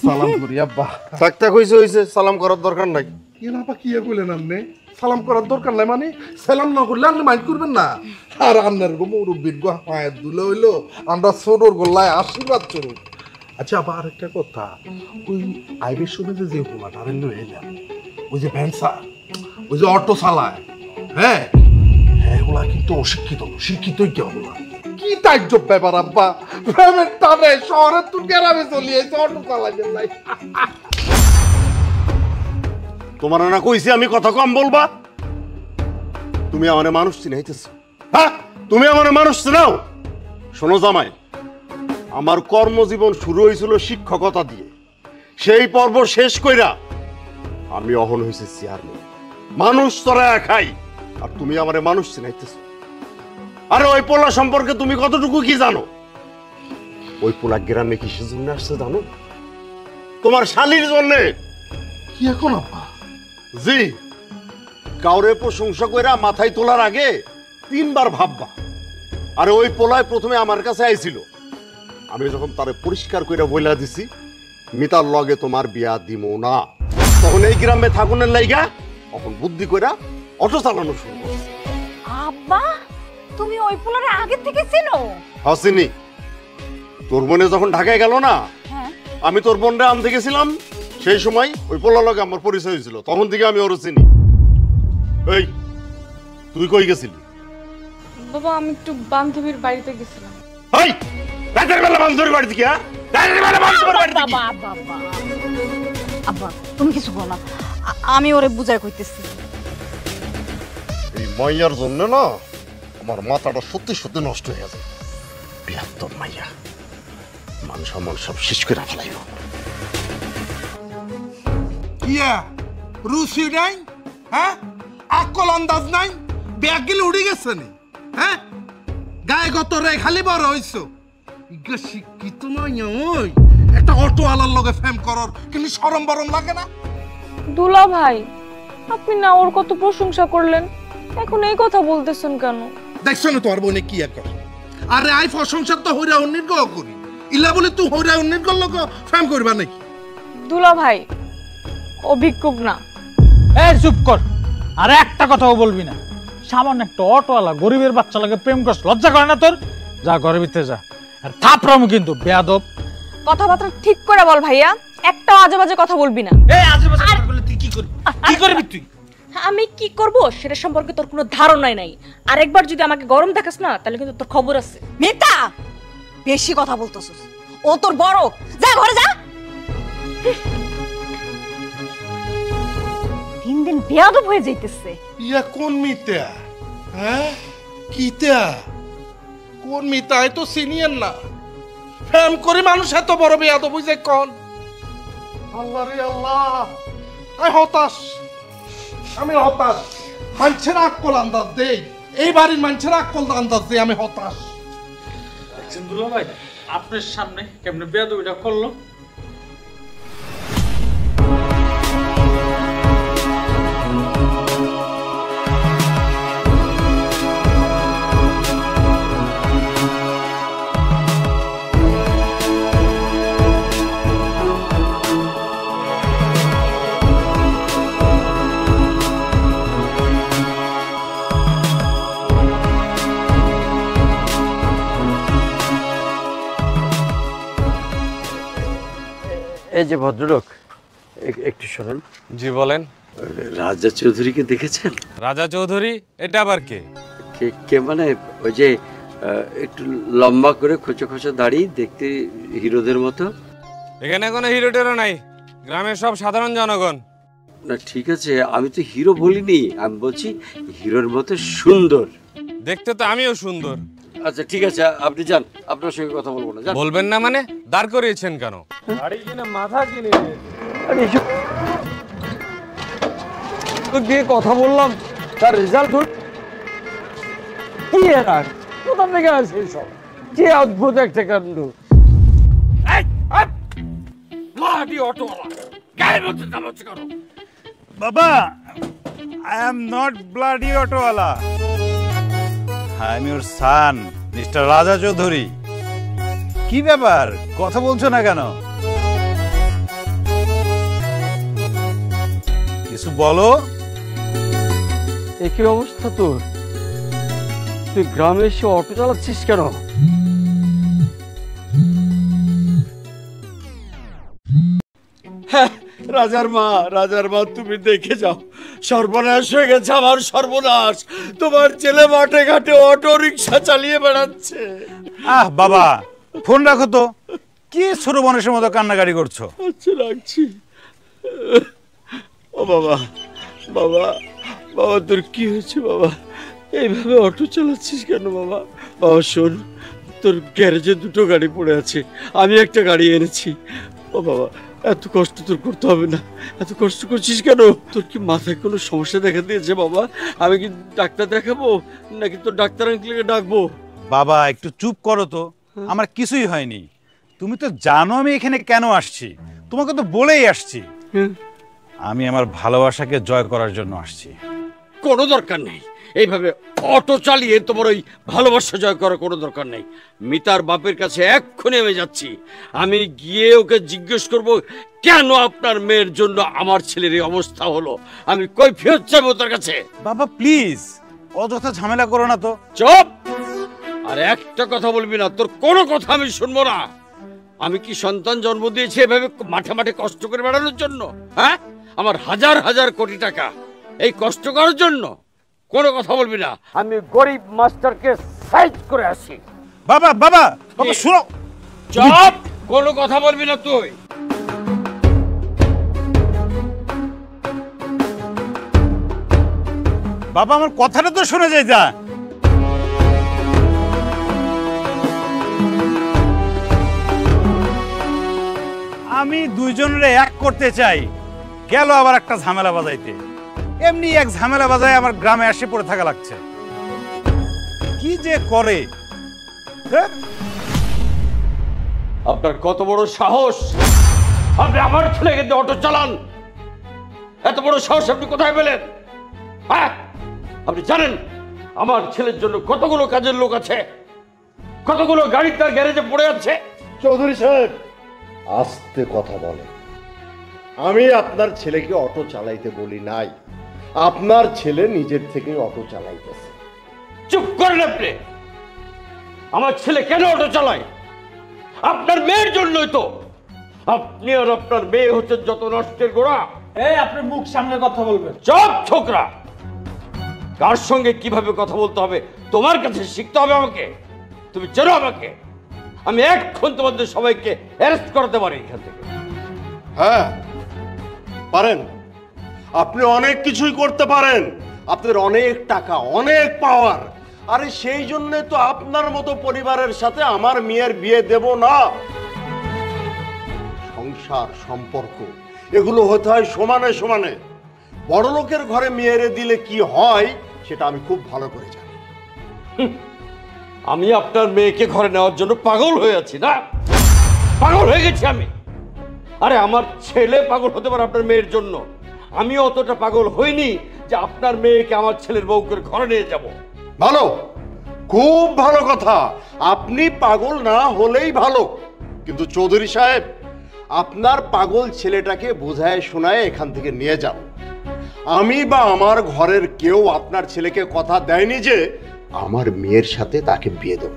S6: সালাম করি আব্বা
S5: থাকতে হয়েছে সালাম করার দরকার নাই
S6: কি না আপা কি বললেন আপনি সালাম করার দরকার নাই মানে সালাম না করলে আপনি মাইন্ড করবেন না আর আন্নের গো মুরব্বীর গো পায়ের দুলে হইলো আমরা ছোটর গোল্লায় আশীর্বাদ চলুন আচ্ছা আবার আরেকটা কথা ওই আইবের সময় যে হোলাটা আরে লয়ে এলাম ওই যে ভ্যানসা ওই যে অটো চালায় হ্যাঁ হ্যাঁ ওলা কিন্তু অশিক্ষিত শিক্ষিতই কে হলো কি তাজ্জব ব্যাপার আব্বা প্রেমের টানে শহরের তুই গ্রামে চলিয়েছে অটো চালাইতে নাই
S5: তোমার না কইছি আমি কথা কম বলবা তুমি আমার মানুষ চিনাইতেছ হ্যাঁ তুমি আমার মানুষ চিনাও শোনো জামাই আমার কর্মজীবন শুরু হয়েছিল শিক্ষকতা দিয়ে সেই পর্ব শেষ কইরা আমি অহন হয়েছি চেয়ারম্যান মানুষ চড়ায় খাই আর তুমি আমার মানুষ চিনাইতেছ আরে ওই পোলা সম্পর্কে তুমি কতটুকু কি জানো ওই পোলা গ্রামে কিসের জন্য আসছে জানো তোমার শালির জন্যে
S6: কি এখন আব্বা
S5: জি কাউরে প্রশংসা কইরা মাথায় তোলার আগে 3 বার ভাববা আরে ওই পোলায় প্রথমে আমার কাছে আইছিল আমি যখন তারে পরিষ্কার কইরা বইলা দিছি মিতার লগে তোমার বিয়া দিমো না তখন এই গ্রামে থাকুনের লাইগা তখন বুদ্ধি কইরা অটো চালানো শুরু করছে
S7: আব্বা তুমি ওই পোলারে আগে থেকে চিনো
S5: হাসিনি তোর বোনে যখন ঢাকায় গেল না
S7: হ্যাঁ
S5: আমি তোর বোনরে আনতে গেছিলাম সেই সময় ওই পোলার লগে আমার পরিচয় হয়েছিল তখন থেকে আমি ওর চিনি এই তুই কই গেছিলি
S3: বাবা আমি একটু বান্ধবীর বাড়িতে গেছিলাম
S5: এই রাতের বেলা বান্ধবীর বাড়িতে কি হ্যাঁ রাতের বেলা বান্ধবীর বাড়িতে কি
S7: বাবা আব্বা তুমি কিছু বলো না আমি ওরে বুঝাই কইতেছি
S5: এই মাইয়ার জন্য না আমার মাথাটা সত্যি সত্যি নষ্ট হয়ে গেছে বিয়াত্তর মাইয়া মান সম্মান সব শেষ করে ফেলাইল
S6: কিয়া রুচি নাই হ্যাঁ আকল আন্দাজ নাই ব্যাগ গিলে উড়ে গেছে নি হ্যাঁ গায়ে গতরে খালি বড় হইছো ইগা শিক্ষিত নয় ওই একটা অটো আলার লগে ফেম করার কিন্তু শরম বরম লাগে না
S3: দুলা ভাই আপনি না ওর কত প্রশংসা করলেন এখন এই কথা বলতেছেন কেন
S6: দেখছো না তোর বোনে কি করে আরে আই প্রশংসা তো হইরা উন্নির গো করি ইলা বলে তুই হইরা উন্নির গো লগে ফেম করবা নাকি
S3: দুলা ভাই ও ভিক্ষুক না
S4: এই চুপ কর আর একটা কথাও বলবি না সামান্য একটা অটোওয়ালা গরিবের বাচ্চা লাগে প্রেম করছ লজ্জা করে না তোর যা ঘরের ভিতরে যা আর থাপড়ামু কিন্তু বেয়াদব
S3: কথাবার্তা ঠিক করে বল ভাইয়া একটাও আজে বাজে কথা বলবি না
S4: এই আজেবাজে কথা বললে তুই কি করবি কি করবি তুই
S3: আমি কি করব সেটা সম্পর্কে তোর কোনো ধারণাই নাই আর একবার যদি আমাকে গরম দেখাস না তাহলে কিন্তু তোর খবর আছে
S7: মিতা বেশি কথা বলতেছস ও তোর বড় যা ঘরে যা দিন দিন বেয়াদব হয়ে যাইতেছে
S6: ইয়া কোন মিতা হ্যাঁ কিতা কোন মিতা এ তো সিনিয়র না ফেম করে মানুষ এত বড় বেয়াদব বুঝে কোন আল্লাহ রে আল্লাহ আই হতাশ আমি হতাশ মানুষের আকল আন্দাজ দেই এই বাড়ির মানুষের আকল আন্দাজ দেই আমি হতাশ
S4: দেখছেন দুলা ভাই আপনার সামনে কেমনে বেয়াদবিটা করলো
S8: এই যে ভদ্রলোক একটু শোনেন
S9: জি বলেন।
S8: রাজা চৌধুরীকে দেখেছেন?
S9: রাজা চৌধুরী এটা আবার কে?
S8: কে মানে ওই যে একটু লম্বা করে খোঁচা খোঁচা দাড়ি, দেখতে হিরোদের মতো?
S9: এখানে কোনো হিরো টেরো নাই, গ্রামের সব সাধারণ জনগণ।
S8: না ঠিক আছে, আমি তো হিরো বলিনি, আমি বলছি হিরোর মতো সুন্দর।
S9: দেখতে তো আমিও সুন্দর।
S8: আচ্ছা ঠিক আছে, আপনি যান, আপনার সঙ্গে কথা বলবো না।
S9: বলবেন না মানে? দাঁড় করিয়েছেন কেন?
S4: গাড়ি কিনে মাথা কিনে
S8: দিয়ে কথা বললাম, তার রেজাল্ট হল
S4: কি এর আর কোথা থেকে আসে সব? কি অদ্ভুত একটা কাণ্ড!
S1: বাবা, আই এম নট ব্লাডি অটোওয়ালা, I am your son mister Raja Chowdhury. কি ব্যাপার, কথা বলছো না কেন? কিছু বলো।
S8: একই অবস্থা তোর, তুই গ্রামে এসে অটো চালাচ্ছিস কেন?
S5: রাজার মা তুমি দেখে যাও, সর্বনাশ হয়ে গেছে আমার, সর্বনাশ। তোমার ছেলে মাঠে ঘাটে অটো রিক্সা চালিয়ে বেড়াচ্ছে।
S1: বাবা ফোন রাখো তো, কি ছোট মানুষের মতো কান্নাকাটি করছো?
S5: আচ্ছা রাখছি। ও বাবা বাবা বাবা, তোর কি হয়েছে বাবা? এইভাবে অটো চালাচ্ছিস কেন বাবা? বাবা শোন, তোর গ্যারেজে দুটো গাড়ি পড়ে আছে, আমি একটা গাড়ি এনেছি। ও বাবা, এত কষ্ট তোর করতে হবে না, এত কষ্ট করছিস কেন? তোর কি মাথায় কোনো সমস্যা দেখা দিয়েছে বাবা? আমি কি ডাক্তার দেখাবো নাকি তোর ডাক্তার আঙ্কেলকে ডাকবো?
S1: বাবা একটু চুপ করো তো, আমার কিছুই হয়নি। তুমি তো জানো আমি এখানে কেন আসছি, তোমাকে তো বলেই আসছি, আমি আমার ভালোবাসাকে জয় করার জন্য আসছি।
S8: কোনো দরকার নেই এইভাবে অটো চালিয়ে তোমার ওই ভালোবাসা জয় করার কোনো দরকার নেই। মিতার বাপের কাছে এক্ষুনি আমি যাচ্ছি, আমি গিয়ে ওকে জিজ্ঞেস করব কেন আপনার মেয়ের জন্য আমার ছেলের এই অবস্থা হলো। আমি কৈফিয়ত চাইবো তার কাছে।
S1: বাবা প্লিজ অযথা ঝামেলা করো না তো।
S8: চুপ! আর একটা কথা বলবি না, তোর কোনো কথা আমি শুনবো না। আমি কি সন্তান জন্ম দিয়েছি এভাবে মাঠে মাঠে কষ্ট করে বেড়ানোর জন্য? হ্যাঁ, আমার হাজার হাজার কোটি টাকা এই কষ্ট করার জন্য? কোনো কথা বলবি না, আমি গরিব মাস্টারকে সাইজ করে আসি।
S1: বাবা বাবা বাবা শুনো।
S8: চুপ! কোনো কথা বলবি না তুই।
S1: বাবা আমার কথাটা তো শুনে যাই। যা আমি দুইজনের এক করতে চাই, গেল আবার একটা ঝামেলা বাজাইতে। এমনি এক ঝামেলা বাজায় আমার গ্রামে এসে পড়ে থাকা লাগছে, কি যে করে।
S8: আপনার কত বড় সাহস, আপনি আমার ছেলেকে দিয়ে অটো চালান? এত বড় সাহস আপনি কোথায় পেলেন? হ্যাঁ, আপনি জানেন আমার ছেলের জন্য কতগুলো কাজের লোক আছে, কতগুলো গাড়ি তার গ্যারেজে পড়ে আছে?
S5: চৌধুরী সাহেব আস্তে কথা বলে। আমি আপনার ছেলেকে অটো চালাইতে বলি নাই, আপনার ছেলে নিজের থেকে অটো চালাইতেছে।
S8: চুপ করেন আপনি। আমার ছেলে কেন অটো চালায়? আপনার মেয়ের জন্যই তো। আপনি আর আপনার মেয়ে হচ্ছে যত নষ্টের গোড়া।
S4: এই আপনি মুখ সামনে কথা বলবেন।
S8: চুপ ছোকরা! কার সঙ্গে কিভাবে কথা বলতে হবে তোমার কাছে শিখতে হবে আমাকে। তুমি চেনো আমাকে, আমি এক্ষুনি তোমাদের সবাইকে অ্যারেস্ট করতে পারি এখান থেকে।
S5: হ্যাঁ পারেন, আপনি অনেক কিছুই করতে পারেন, আপনার অনেক টাকা, অনেক পাওয়ার। আরে সেই জন্য তো আপনার মতো পরিবারের সাথে আমার মেয়ের বিয়ে দেব না। সংসার সম্পর্ক এগুলো হতে হয় সমানে সমানে। বড় লোকের ঘরে মেয়েরে দিলে কি হয় সেটা আমি খুব ভালো করে জানি।
S8: আমি আপনার মেয়েকে ঘরে নেওয়ার জন্য পাগল হয়ে আছি না? পাগল হয়ে গেছি আমি। আরে আমার ছেলে পাগল হতে পারে আপনার মেয়ের জন্য, আমি অতটা পাগল হইনি যে আপনার মেয়েকে আমার ছেলের বউ করে ঘরে নিয়ে যাব।
S5: ভালো, খুব ভালো কথা, আপনি পাগল না হলেই ভালো। কিন্তু চৌধুরী সাহেব, আপনার পাগল ছেলেটাকে বোঝায় শোনায় এখান থেকে নিয়ে যান। আমি বা আমার ঘরের কেউ আপনার ছেলেকে কথা দেয়নি যে আমার মেয়ের সাথে তাকে বিয়ে দেব।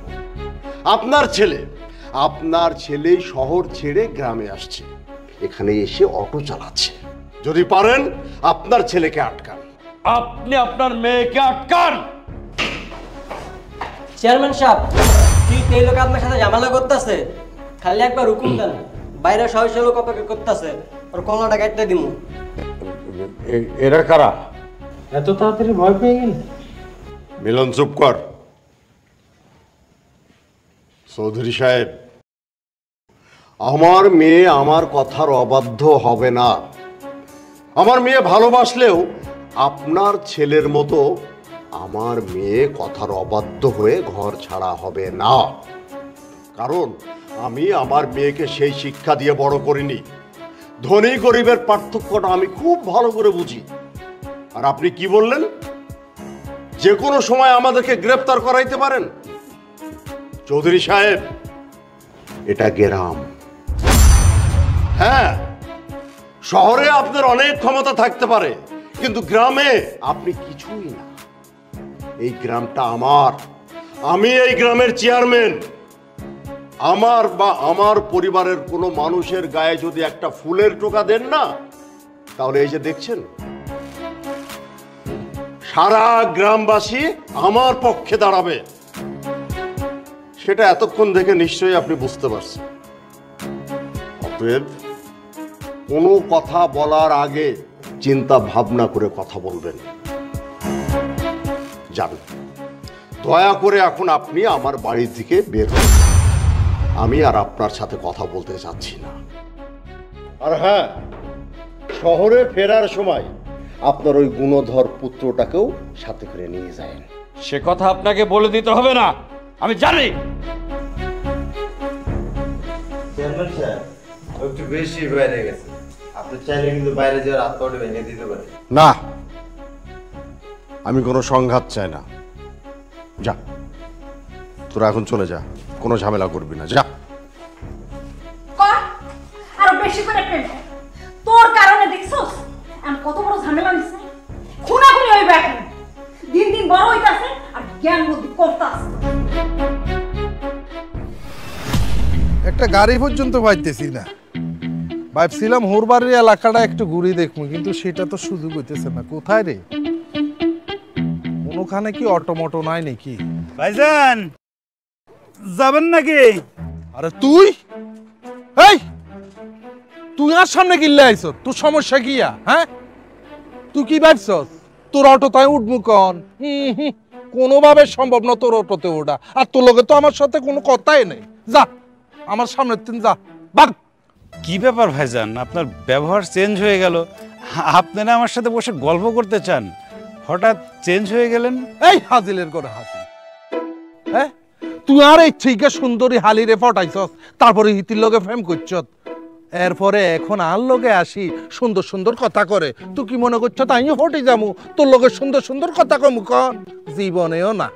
S5: আপনার ছেলে শহর ছেড়ে গ্রামে আসছে, এখানে এসে অটো চালাচ্ছে। যদি পারেন আপনার ছেলেকে আটকান।
S8: আপনি আপনার মেয়েকে আটকান।
S10: চেয়ারম্যান সাহেব, কি এই লোক আপনার সাথে ঝামেলা করতেছে? খালি একবার হুকুম দেন, বাইরে সবাই লোক অপেক্ষা করতেছে, ওর কলাটা কাটতে দিব।
S5: এরা কারা?
S4: এত তাড়াতাড়ি ভয় পেয়ে গেল?
S5: মিলন চুপ কর। চৌধুরী সাহেব, আমার মেয়ে আমার কথার অবাধ্য হবে না। আমার মেয়ে ভালোবাসলেও আপনার ছেলের মতো আমার মেয়ে কথার অবাধ্য হয়ে ঘর ছাড়া হবে না। কারণ আমি আমার মেয়েকে সেই শিক্ষা দিয়ে বড় করিনি। ধনী গরিবের পার্থক্যটা আমি খুব ভালো করে বুঝি। আর আপনি কি বললেন? যে কোনো সময় আমাদেরকে গ্রেফতার করাইতে পারেন? চৌধুরী সাহেব, এটা গ্রাম। হ্যাঁ, শহরে আপনার অনেক ক্ষমতা থাকতে পারে, কিন্তু গ্রামে আপনি কিছুই না। এই গ্রামটা আমার, আমি এই গ্রামের চেয়ারম্যান। আমার বা আমার পরিবারের কোনো মানুষের গায়ে যদি একটা ফুলের টোকা দেন না, তাহলে এই যে দেখছেন, সারা গ্রামবাসী আমার পক্ষে দাঁড়াবে। সেটা এতক্ষণ দেখে নিশ্চয়ই আপনি বুঝতে পারছেন। অতএব কোনো কথা বলার আগে চিন্তা ভাবনা করে কথা বলবেন। যান, দয়া করে এখন আপনি আমার বাড়ি থেকে বের হন। আমি আর আপনার সাথে কথা বলতে চাচ্ছি না। আর হ্যাঁ, শহরে ফেরার সময় আপনার ওই গুণধর পুত্রটাকেও সাথে করে নিয়ে যায়।
S8: সে কথা আপনাকে বলে দিতে হবে না, আমি জানি।
S11: চেয়ারম্যান সাহেব, ও একটু বেশি বাইরে গেছে। আপনি চাইলে কিন্তু বাইরে যাওয়ার হাত পাটা ভেঙে দিতে পারে।
S5: না, আমি কোনো সংঘাত চাই না। যা, তোরা এখন চলে যা, কোনো ঝামেলা করবি না। যা।
S7: কর, আরো বেশি করে প্রেম কর। তোর কারণে দেখছস আমি কত বড় ঝামেলা হইছে। খুনাখুনি হইবে এখন। দিন দিন বড় হইতাছে আর জ্ঞান বুদ্ধি কমতাছে।
S6: একটা গাড়ি পর্যন্ত পাইতেছি না। ভাবছিলাম হোরবাড়ির এলাকাটা একটু ঘুরে দেখবো, কিন্তু সেটা তো সুযোগ হইতেছে না। কোথায় রে? কোনোখানে কি অটোমোটো নাই নাকি?
S1: ভাইজান, যাবেন নাকি?
S6: আরে তুই, এই তুই আর সামনে গিল্লে আইছ, তোর সমস্যা কি? হ্যাঁ, তুই কি ভাবছস তোর অটো তাই উঠবো কন? কোনোভাবে সম্ভব না তোর অটোতে ওঠা। আর তোর লগে তো আমার সাথে কোনো কথাই নেই। যা আমার সামনের দিন যা, বাগ।
S1: কি ব্যাপার ভাইজান, আপনার ব্যবহার চেঞ্জ হয়ে গেল? আপনারা আমার সাথে বসে গল্প করতে চান, হঠাৎ চেঞ্জ হয়ে গেলেন?
S6: এই হাজিলের করে হাজিল, হ্যাঁ তুই আর এই থেকে সুন্দরী হালিরে ফটাইছস, তারপরে হিতির লগে প্রেম করছত। এরপরে এখন আর লগে আসি সুন্দর সুন্দর কথা করে। তুই কি মনে করছ তাইও ফটে যামু তোর লগে সুন্দর সুন্দর কথা কমু? কন জীবনেও না।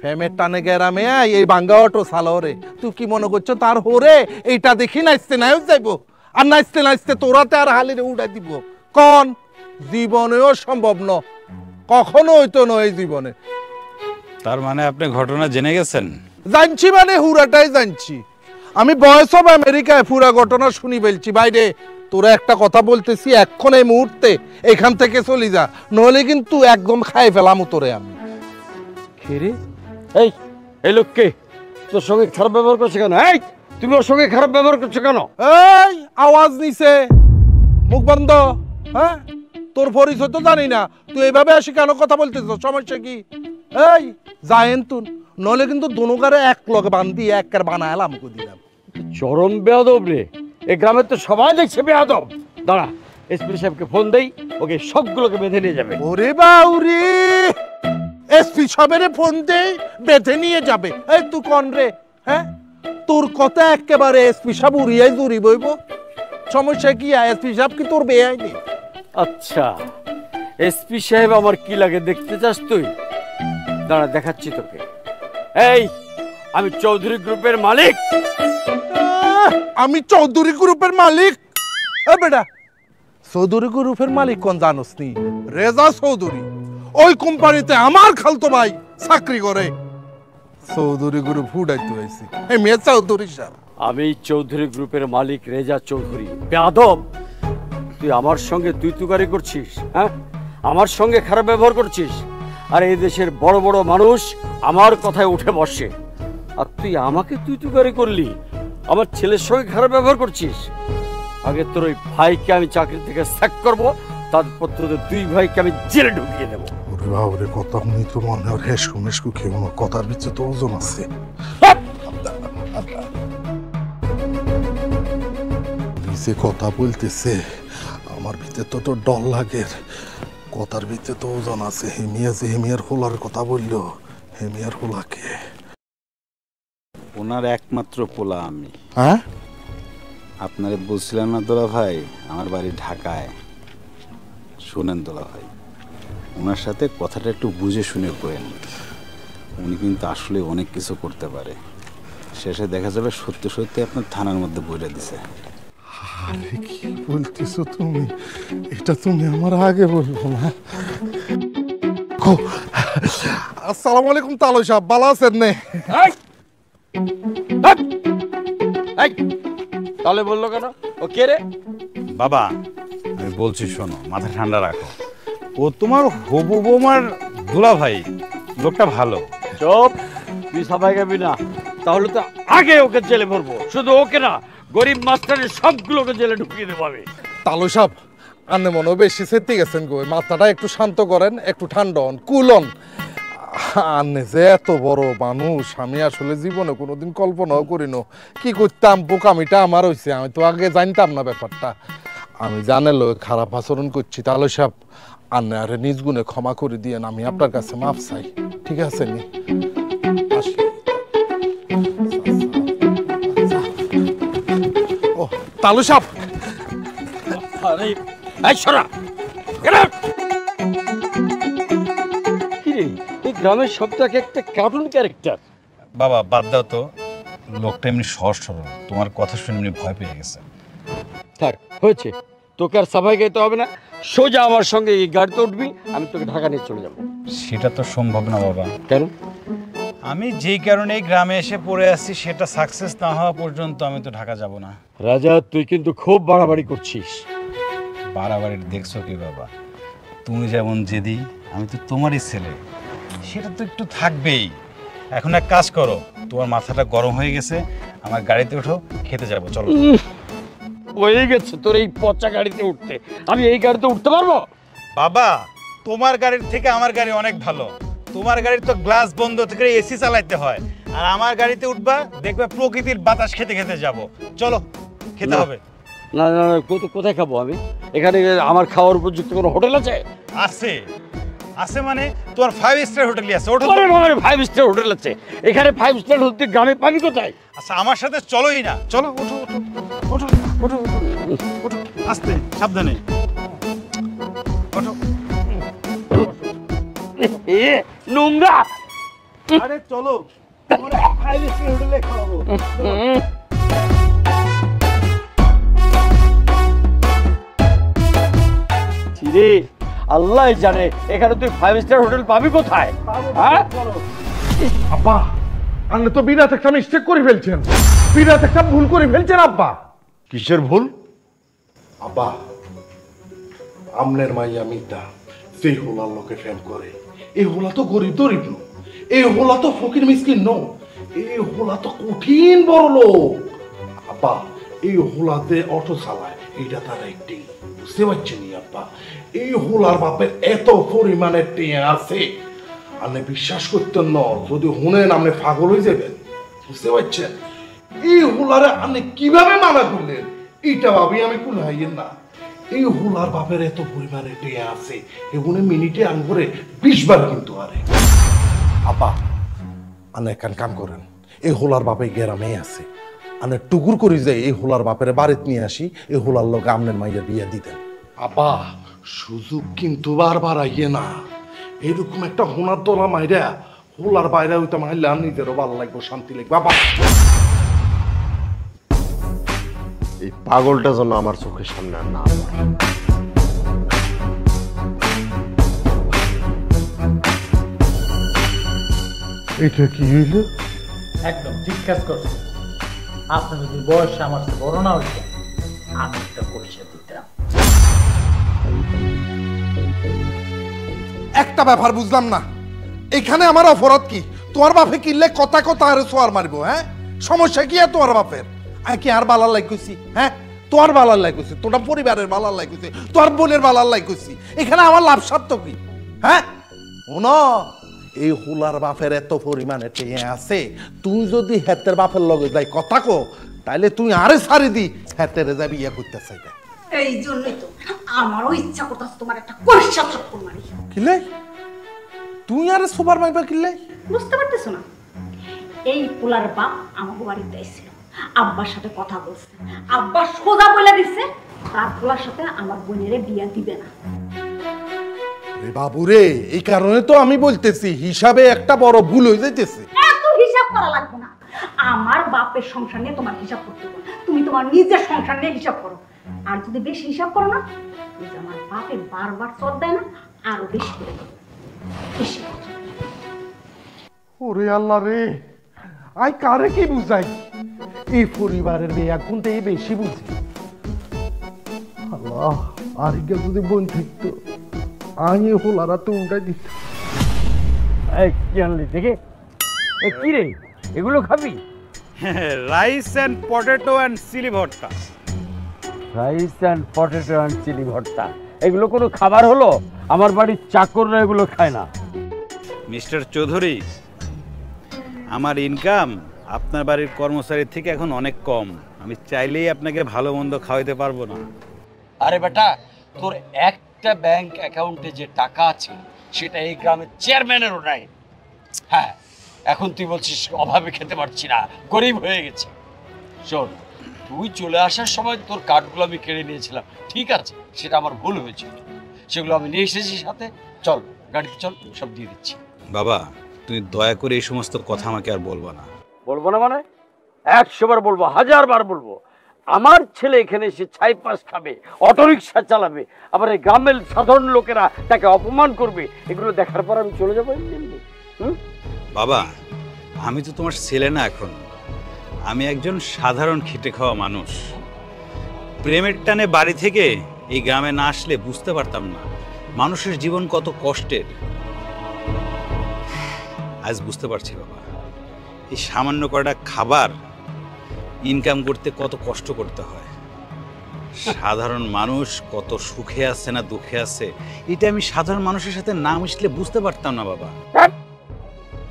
S6: ফেমের টানে গেরামে এই বাঙ্গা অটো চালরে তুই কি মনে করছ তার হোরে এইটা দেখি নাচতে নাইও যাইব? আর নাচতে নাচতে তোরাতে আর হালিরে উড়াই দিব? কন জীবনেও সম্ভব ন, কখনো হইতো নয় জীবনে।
S1: তার মানে আপনি ঘটনা জেনে গেছেন?
S6: জানছি মানে হুরাটাই জানছি। আমি ভয়েস অফ আমেরিকায় পুরা ঘটনা শুনি বলছি। বাইরে তোরা একটা কথা বলতেছি, এখন এই মুহূর্তে এখান থেকে চলে যা, নইলে কিন্তু একদম খাই ফেলাম তোরে আমি।
S8: খেরে এই এই লোককে তোর সঙ্গে খারাপ ব্যবহার করছে কেন? এই তুমি ওর সঙ্গে খারাপ ব্যবহার করছো কেন?
S6: এই আওয়াজ নিছে, মুখ বন্ধ। হ্যাঁ, তোর পরিচয় তো জানি না, তুই এইভাবে আসি কেন কথা বলতেছ? সমস্যা কি? এই যায়েন তুন, নইলে কিন্তু দুনুকারে এক লগে বান্ধি এক বানায় আমাকে দিলাম।
S8: চরম বেয়াদব রে, এই গ্রামের তো সবাই দেখছে বেয়াদব। দাঁড়া, এসপি সাহেবকে ফোন দেই, ওকে সবগুলোকে বেঁধে নিয়ে যাবে।
S6: ওরে বাউরি, এসপি সাহেবের ফোন দেই বেঁধে নিয়ে যাবে? এই তুই কোন রে? হ্যাঁ, তোর কথা একেবারে এসপি সাহেব উড়িয়াই দূরি বইব। সমস্যা কি? এসপি সাহেব কি তোর বেআইনি?
S8: আচ্ছা, এসপি সাহেব আমার কি লাগে দেখতে চাস তুই? দাঁড়া দেখাচ্ছি তোকে। এই আমি চৌধুরী গ্রুপের মালিক।
S6: আমি চৌধুরী গ্রুপের মালিক? এ বেটা, চৌধুরী গ্রুপের মালিক কোন জানোস নি? রেজা চৌধুরী। ওই কোম্পানিতে আমার খালতো ভাই চাকরি করে। চৌধুরী গ্রুপ হুডাইতে হয়েছে এই মেয়ে চৌধুরী সাহেব।
S8: আমি চৌধুরী গ্রুপের মালিক রেজা চৌধুরী। বেয়াদব, তুই আমার সঙ্গে তুই তুকারি করছিস? হ্যাঁ, আমার সঙ্গে খারাপ ব্যবহার করছিস? আর এই দেশের বড় বড় মানুষ আমার কথায় উঠে বসে, আর তুই আমাকে তুই তুকারি করলি, আমার ছেলের সঙ্গে খারাপ ব্যবহার করছিস। আগে তোর ওই ভাইকে আমি চাকরি থেকে স্যাক করব, তারপর তোদের দুই ভাইকে আমি জেলে ঢুকিয়ে দেবো।
S6: ওরে বাবরে, কথা শুনি তো মনে হয় হেসকু মেসকু খেয়ে কথার ভিতরে তো ওজন আছে। যে কথা বলতেছে আমার ভিতরে তো তোর ডর লাগে, কথার ভিতরে তো ওজন আছে। হেমিয়া যে হেমিয়ার হোলার কথা বললো, হেমিয়ার হোলাকে
S1: ওনার একমাত্র পোলা আমি।
S6: হ্যাঁ,
S1: আপনারে বলছিলাম না দোলা ভাই, আমার বাড়ি ঢাকায়। শোনেন দোলা ভাই, ওনার সাথে কথাটা একটু বুঝে শুনে করেন। উনি কিন্তু আসলে অনেক কিছু করতে পারে। শেষে দেখা যাবে সত্যি সত্যি আপনার থানার মধ্যে বইটা দিছে।
S6: আরে কি বলতেছো তুমি? এটা তুমি আমার আগে বলবো না। আসসালামু আলাইকুম তালুই সাহেব, ভালো আছেন নে?
S8: তাহলে বললো কেন? ও কে রে?
S1: বাবা আমি বলছি শোনো, মাথা ঠান্ডা রাখো। ও তোমার হবু বৌমার দুলা ভাই, লোকটা ভালো।
S8: চুপ, তুই সাফাই গাবি না, তাহলে তো আগে ওকে জেলে ভরবো। শুধু ওকে না, গরিব মাস্টারের সবগুলোকে জেলে ঢুকিয়ে দেবো আমি।
S6: তালুই সাহেব, আন্নে মনে বেশি সেতে গেছেন গো, মাথাটা একটু শান্ত করেন, একটু ঠান্ডা হন, কুল হন। আন্নে যে এত বড় মানুষ আমি আসলে জীবনে কোনোদিন কল্পনাও করিনো। কি করতাম, বোকামিটা আমার হয়েছে, আমি তো আগে জানতাম না ব্যাপারটা। আমি জানেল খারাপ আচরণ করছি। তালুই সাহেব, আন্নে আরে নিজ গুণে ক্ষমা করে দিয়েন, আমি আপনার কাছে মাফ চাই, ঠিক আছে নি? ও তালুই সাহেব,
S8: আরে এই সরা, এই গ্রামের সবটাকে একটা কার্টুন ক্যারেক্টার।
S1: বাবা বাদ দাও তো, লোকটা এমনি সহজ সরল, তোমার কথা শুনে এমনি ভয় পেয়ে গেছে।
S8: থাক, হয়েছে, তোকে আর সাফাই গাইতে হবে না। সোজা আমার সঙ্গে এই গাড়িতে উঠবি, আমি তোকে ঢাকা নিয়ে চলে যাবো।
S1: সেটা তো সম্ভব না বাবা।
S8: কেন?
S1: আমি যেই কারণে এই গ্রামে এসে পড়ে আসছি, সেটা সাকসেস না হওয়া পর্যন্ত আমি তো ঢাকা যাব না।
S8: রাজা, তুই কিন্তু খুব বাড়াবাড়ি করছিস।
S1: বাড়াবাড়ি দেখছো কি বাবা? তুমি যেমন জেদি, আমি তো তোমারই ছেলে, সেটা তো একটু থাকবেই। এখন এক কাজ করো, তোমার মাথাটা গরম হয়ে গেছে, আমার গাড়িতে ওঠো, খেতে যাবো, চলো।
S8: হয়ে গেছে তোর এই পচা গাড়িতে উঠতে, আমি এই গাড়িতে উঠতে পারবো?
S1: বাবা, তোমার গাড়ির থেকে আমার গাড়ি অনেক ভালো। তোমার গাড়ির তো গ্লাস বন্ধ থেকে এসি চালাইতে হয়, আর আমার গাড়িতে উঠবা, দেখবে প্রকৃতির বাতাস খেতে খেতে যাব। চলো, খেতে হবে।
S8: না না না, কোথায় খাবো আমি? এখানে আমার খাওয়ার উপযুক্ত কোনো হোটেল আছে?
S1: আছে আছে, মানে তোমার 5 স্টার হোটেলই আছে। ওঠো।
S8: আরে বাবা, 5 স্টার হোটেল আছে এখানে? 5 স্টার হোটেল গ্রামে পাবি কোথায়?
S1: আচ্ছা আমার সাথে চলোই না, চলো, ওঠো ওঠো ওঠো ওঠো ওঠো, আস্তে সাবধানে ওঠো।
S8: এ নোংরা।
S1: আরে চলো, তোমার 5 স্টার হোটেলে খাওয়াবো।
S8: রে আল্লাহ জানে এখানে তুই 5 স্টার হোটেল পাবি কোথায়? হ্যাঁ
S6: আব্বা, আপনি তো বিরাট একটা মিস্টেক করে ফেলছেন, বিরাট একটা ভুল করে ফেলছেন আব্বা।
S5: কিসের ভুল?
S6: আব্বা, আমনের মাইয়া মিতা সেই হোলার লোকে ফ্যান করে। এই হোলা তো গরিব দরিব নো, এই হোলা তো ফকির মিসকিন নো, এই হোলা তো কঠিন বড় লোক। আব্বা, এই হোলাতে অটো চালায়, এইটা তার একটি, বুঝতে পারছেন আব্বা? এই হোলার বাপের এত পরিমাণে টেয়া আছে, আপনি বিশ্বাস করতেন না, যদি শুনেন আপনি পাগল হয়ে যাবেন, বুঝতে পারছেন? এই হোলারে আপনি কিভাবে মানা করলেন, এইটা ভাবি আমি কুলাইয়েন না। এই হোলার বাপের এত পরিমাণে টেয়া আছে, এগুলো মিনিটে আঙ্গুরে 20 বার কিন্তু আরে। আব্বা, আপনি এক কাম করেন, এই হোলার বাপে গ্রামে আছে, আপনি টুকুর করি যাই এই হোলার বাপের বাড়িতে নিয়ে আসি, এই হোলার লোক আমনের মাইয়া বিয়ে দিতেন। আব্বা, সুযোগ কিন্তু বারবার আইয়ে না, এরকম একটা হোনার তোলা মাইরা হোলার বাইরে হইতে মাইলে নিজেরও ভালো লাগবো, শান্তি লাগবে। বাবা,
S5: এই পাগলটা যেন আমার চোখের সামনে আর না।
S6: এটা কি হইল?
S4: একদম ঠিক কাজ করছে। আপনি যদি বয়সে আমার চেয়ে বড় না হইতেন, আমি একটা পরিচয় দিতাম।
S6: একটা ব্যাপার বুঝলাম না, এখানে আমার অপরাধ কি? তোমার বাপে কিনলে কথা কথা আর সোয়ার মারবো, হ্যাঁ? সমস্যা কি আর তোমার বাপের? আমি কি আর বালার লাইকুছি? হ্যাঁ, তোর বালার লাইকুছি, তোটা পরিবারের বালার লাইকুছি, তোর বোনের বালার লাইকুছি। এখানে আমার লাভ স্বার্থ কি? হ্যাঁ, শোনো, এই হুলার বাপের এত পরিমাণে টেয়ে আছে, তুই যদি হেতের বাপের লগে যাই কথা কো, তাইলে তুই আরে সারি দি হেতেরে যাবি ইয়ে করতে চাইবে।
S7: এই জন্যই তো আমারও ইচ্ছা করতেছে তোমার একটা কষা থাপ্পড় মারি।
S6: কিলে তুই আরে সুপার মাইবা কিলে?
S7: বুঝতে পারতেছো না? এই পোলার বাপ আমাকে বাড়িতে এসেছিল, আব্বার সাথে কথা বলছে, আব্বা সোজা বলে দিচ্ছে তার পোলার সাথে আমার বোনের বিয়া দিবে না।
S6: বাবুরে, এই কারণে তো আমি বলতেছি হিসাবে একটা বড় ভুল হয়ে যাইতেছে।
S7: এত হিসাব করা লাগবে না, আমার বাপের সংসার নিয়ে তোমার হিসাব করতে হবে, তুমি তোমার নিজের সংসার নিয়ে হিসাব করো। আর যদি বেশি হিসাব করো না, আমার বাপে বারবার চোর দেয় না, আরো বেশি করে দেবে। বেশি কথা।
S6: ওরে আল্লাহ রে, আই কারে কি বুঝাই? এই পরিবারের মেয়ে এখন তো এই বেশি বুঝে। আল্লাহ, আরিকে যদি বোন থাকতো আমি হোলারা তো উল্টাই দিত।
S8: এই কি আনলি দেখে? এ কি রে, এগুলো খাবি?
S1: Rice and potato and chilli bharta.
S8: Rice and potato and chilli bharta, এগুলো কোনো খাবার হলো? আমার বাড়ির চাকররা এগুলো খায় না।
S1: মিস্টার চৌধুরী, আমার ইনকাম আপনার বাড়ির কর্মচারীর থেকে এখন অনেক কম। আমি চাইলেই আপনাকে ভালো মন্দ খাওয়াইতে পারবো না।
S8: আরে বেটা, তোর একটা ব্যাংক অ্যাকাউন্টে যে টাকা আছে সেটা এই গ্রামের চেয়ারম্যানেরও নাই। হ্যাঁ, এখন তুই বলছিস অভাবে খেতে পারছি না, গরিব হয়ে গেছে। শোন, তুই চলে আসার সময় তোর কার্ডগুলো আমি কেড়ে নিয়েছিলাম, ঠিক আছে, সেটা আমার ভুল হয়েছিল, সেগুলো আমি নিয়ে এসেছি সাথে। চল গাড়িতে চল, সব দিয়ে দিচ্ছি।
S1: বাবা, তুমি দয়া করে এই সমস্ত কথা আমাকে আর বলবো না।
S8: বলবো না মানে? 100 বার বলবো, 1000 বার বলবো। আমার ছেলে এখানে এসে ছাই পাশ খাবে, অটোরিকশা চালাবে, আবার এই গ্রামের সাধারণ লোকেরা তাকে অপমান করবে, এগুলো দেখার পর আমি চলে যাবো এমনি?
S1: বাবা, আমি তো তোমার ছেলে না এখন, আমি একজন সাধারণ খেটে খাওয়া মানুষ। প্রেমের টানে বাড়ি থেকে এই গ্রামে না আসলে বুঝতে পারতাম না মানুষের জীবন কত কষ্টের। আজ বুঝতে পারছি বাবা, এই সামান্য কয়টা খাবার ইনকাম করতে কত কষ্ট করতে হয়। সাধারণ মানুষ কত সুখে আছে না দুঃখে আছে, এটা আমি সাধারণ মানুষের সাথে না মিশলে বুঝতে পারতাম না বাবা।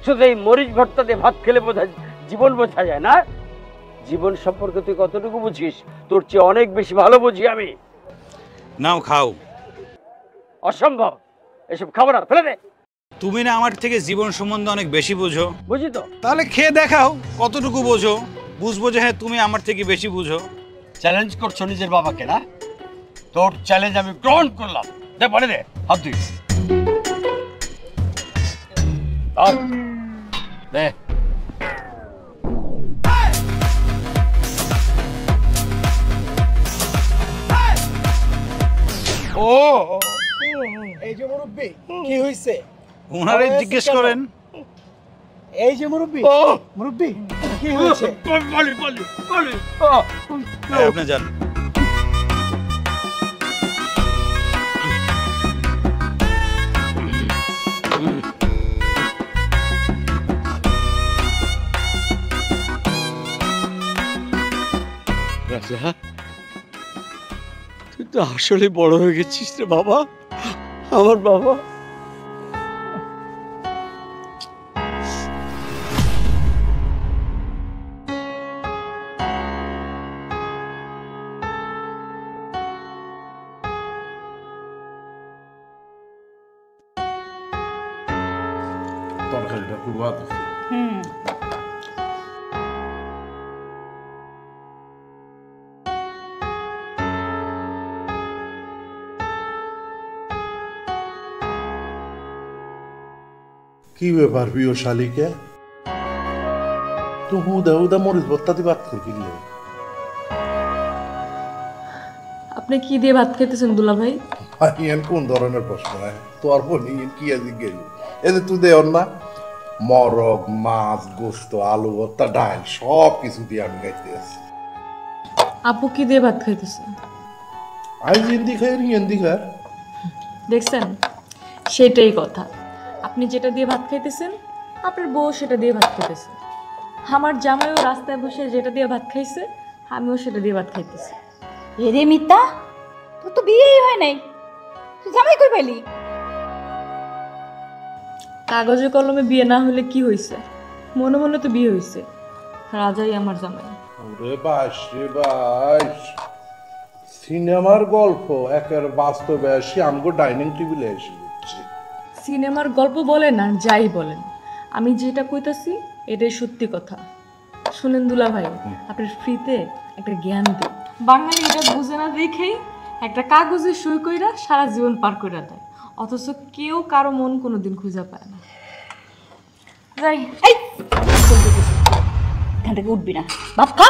S8: শুধু এই মরিচ ভর্তা দিয়ে ভাত খেলে বোঝা জীবন বোঝা যায় না? জীবন সম্পর্কে তুই কতটুকু বুঝিস? তোর চেয়ে অনেক বেশি ভালো বুঝি আমি।
S1: নাও খাও।
S8: অসম্ভব, এসব খাবার আর ফেলে দে।
S1: তুমি না আমার থেকে জীবন সম্বন্ধে অনেক বেশি বুঝো।
S8: বুঝি তো,
S1: তাহলে খেয়ে দেখাও কতটুকু বোঝো। বুঝবো যে হ্যাঁ তুমি আমার থেকে বেশি বুঝো।
S8: চ্যালেঞ্জ করছো নিজের বাবাকে না? তোর চ্যালেঞ্জ আমি গ্রহণ করলাম। দে বলে দে, হাত দুই দে।
S4: ও এই যে মুরব্বি, কি হইছে?
S1: ওনারে জিজ্ঞেস করেন।
S4: এই যে মুরব্বি, মুরব্বি কি হয়েছে?
S1: আপনি যান।
S8: রাজা, তুই তো আসলে বড় হয়ে গেছিস রে বাবা, আমার বাবা।
S6: তরকারিটা খুব ভালো। কি ব্যাপার প্রিয় শালিকে? তো হুদা হুদা মরিচ ভর্তা দিয়ে ভাত করলে?
S3: আপনি কি দিয়ে ভাত খেতেছেন দুলা ভাই?
S6: কোন ধরনের প্রশ্ন? তোর বলি কি আজ গেল এদের তুই দে না, মরক, মাছ, গোস্ত, আলু ভর্তা, ডাল সব কিছু দিয়ে আমি খাইতে আছি।
S3: আপু কি দিয়ে ভাত খাইতেছে?
S6: আজ হিন্দি খাই হিন্দি খা।
S3: দেখছেন, সেটাই কথা। আপনি যেটা দিয়ে ভাত খাইতেছেন আপনার বউ সেটা দিয়ে ভাত খাইতেছে, আমার জামাইও রাস্তায় বসে যেটা দিয়ে ভাত খাইছে আমিও সেটা দিয়ে ভাত খাইতেছি।
S7: এরে মিতা, তোর তো বিয়েই হয় নাই, তুই জামাই কই পেলি?
S3: কাগজে কলমে বিয়ে না হলে কি হয়েছে, মনে মনে তো বিয়ে হয়েছে। রাজাই আমার জামাই।
S6: ওরে বাস রে বাস, সিনেমার গল্প একের বাস্তবে আসি আমগো ডাইনিং টেবিলে এসে বুঝছি।
S3: সিনেমার গল্প বলেন আর যাই বলেন, আমি যেটা কইতাছি এটাই সত্যি কথা। শুনেন দুলা ভাই, আপনার ফ্রিতে একটা জ্ঞান দিই। বাঙালি এটা বুঝে না দেখেই একটা কাগজে সই কইরা সারা জীবন পার করে দেয়, অথচ কেউ কারো মন কোনোদিন খুঁজে পায় না। যাই,
S7: এই এখান থেকে উঠবি না, ভাত খা।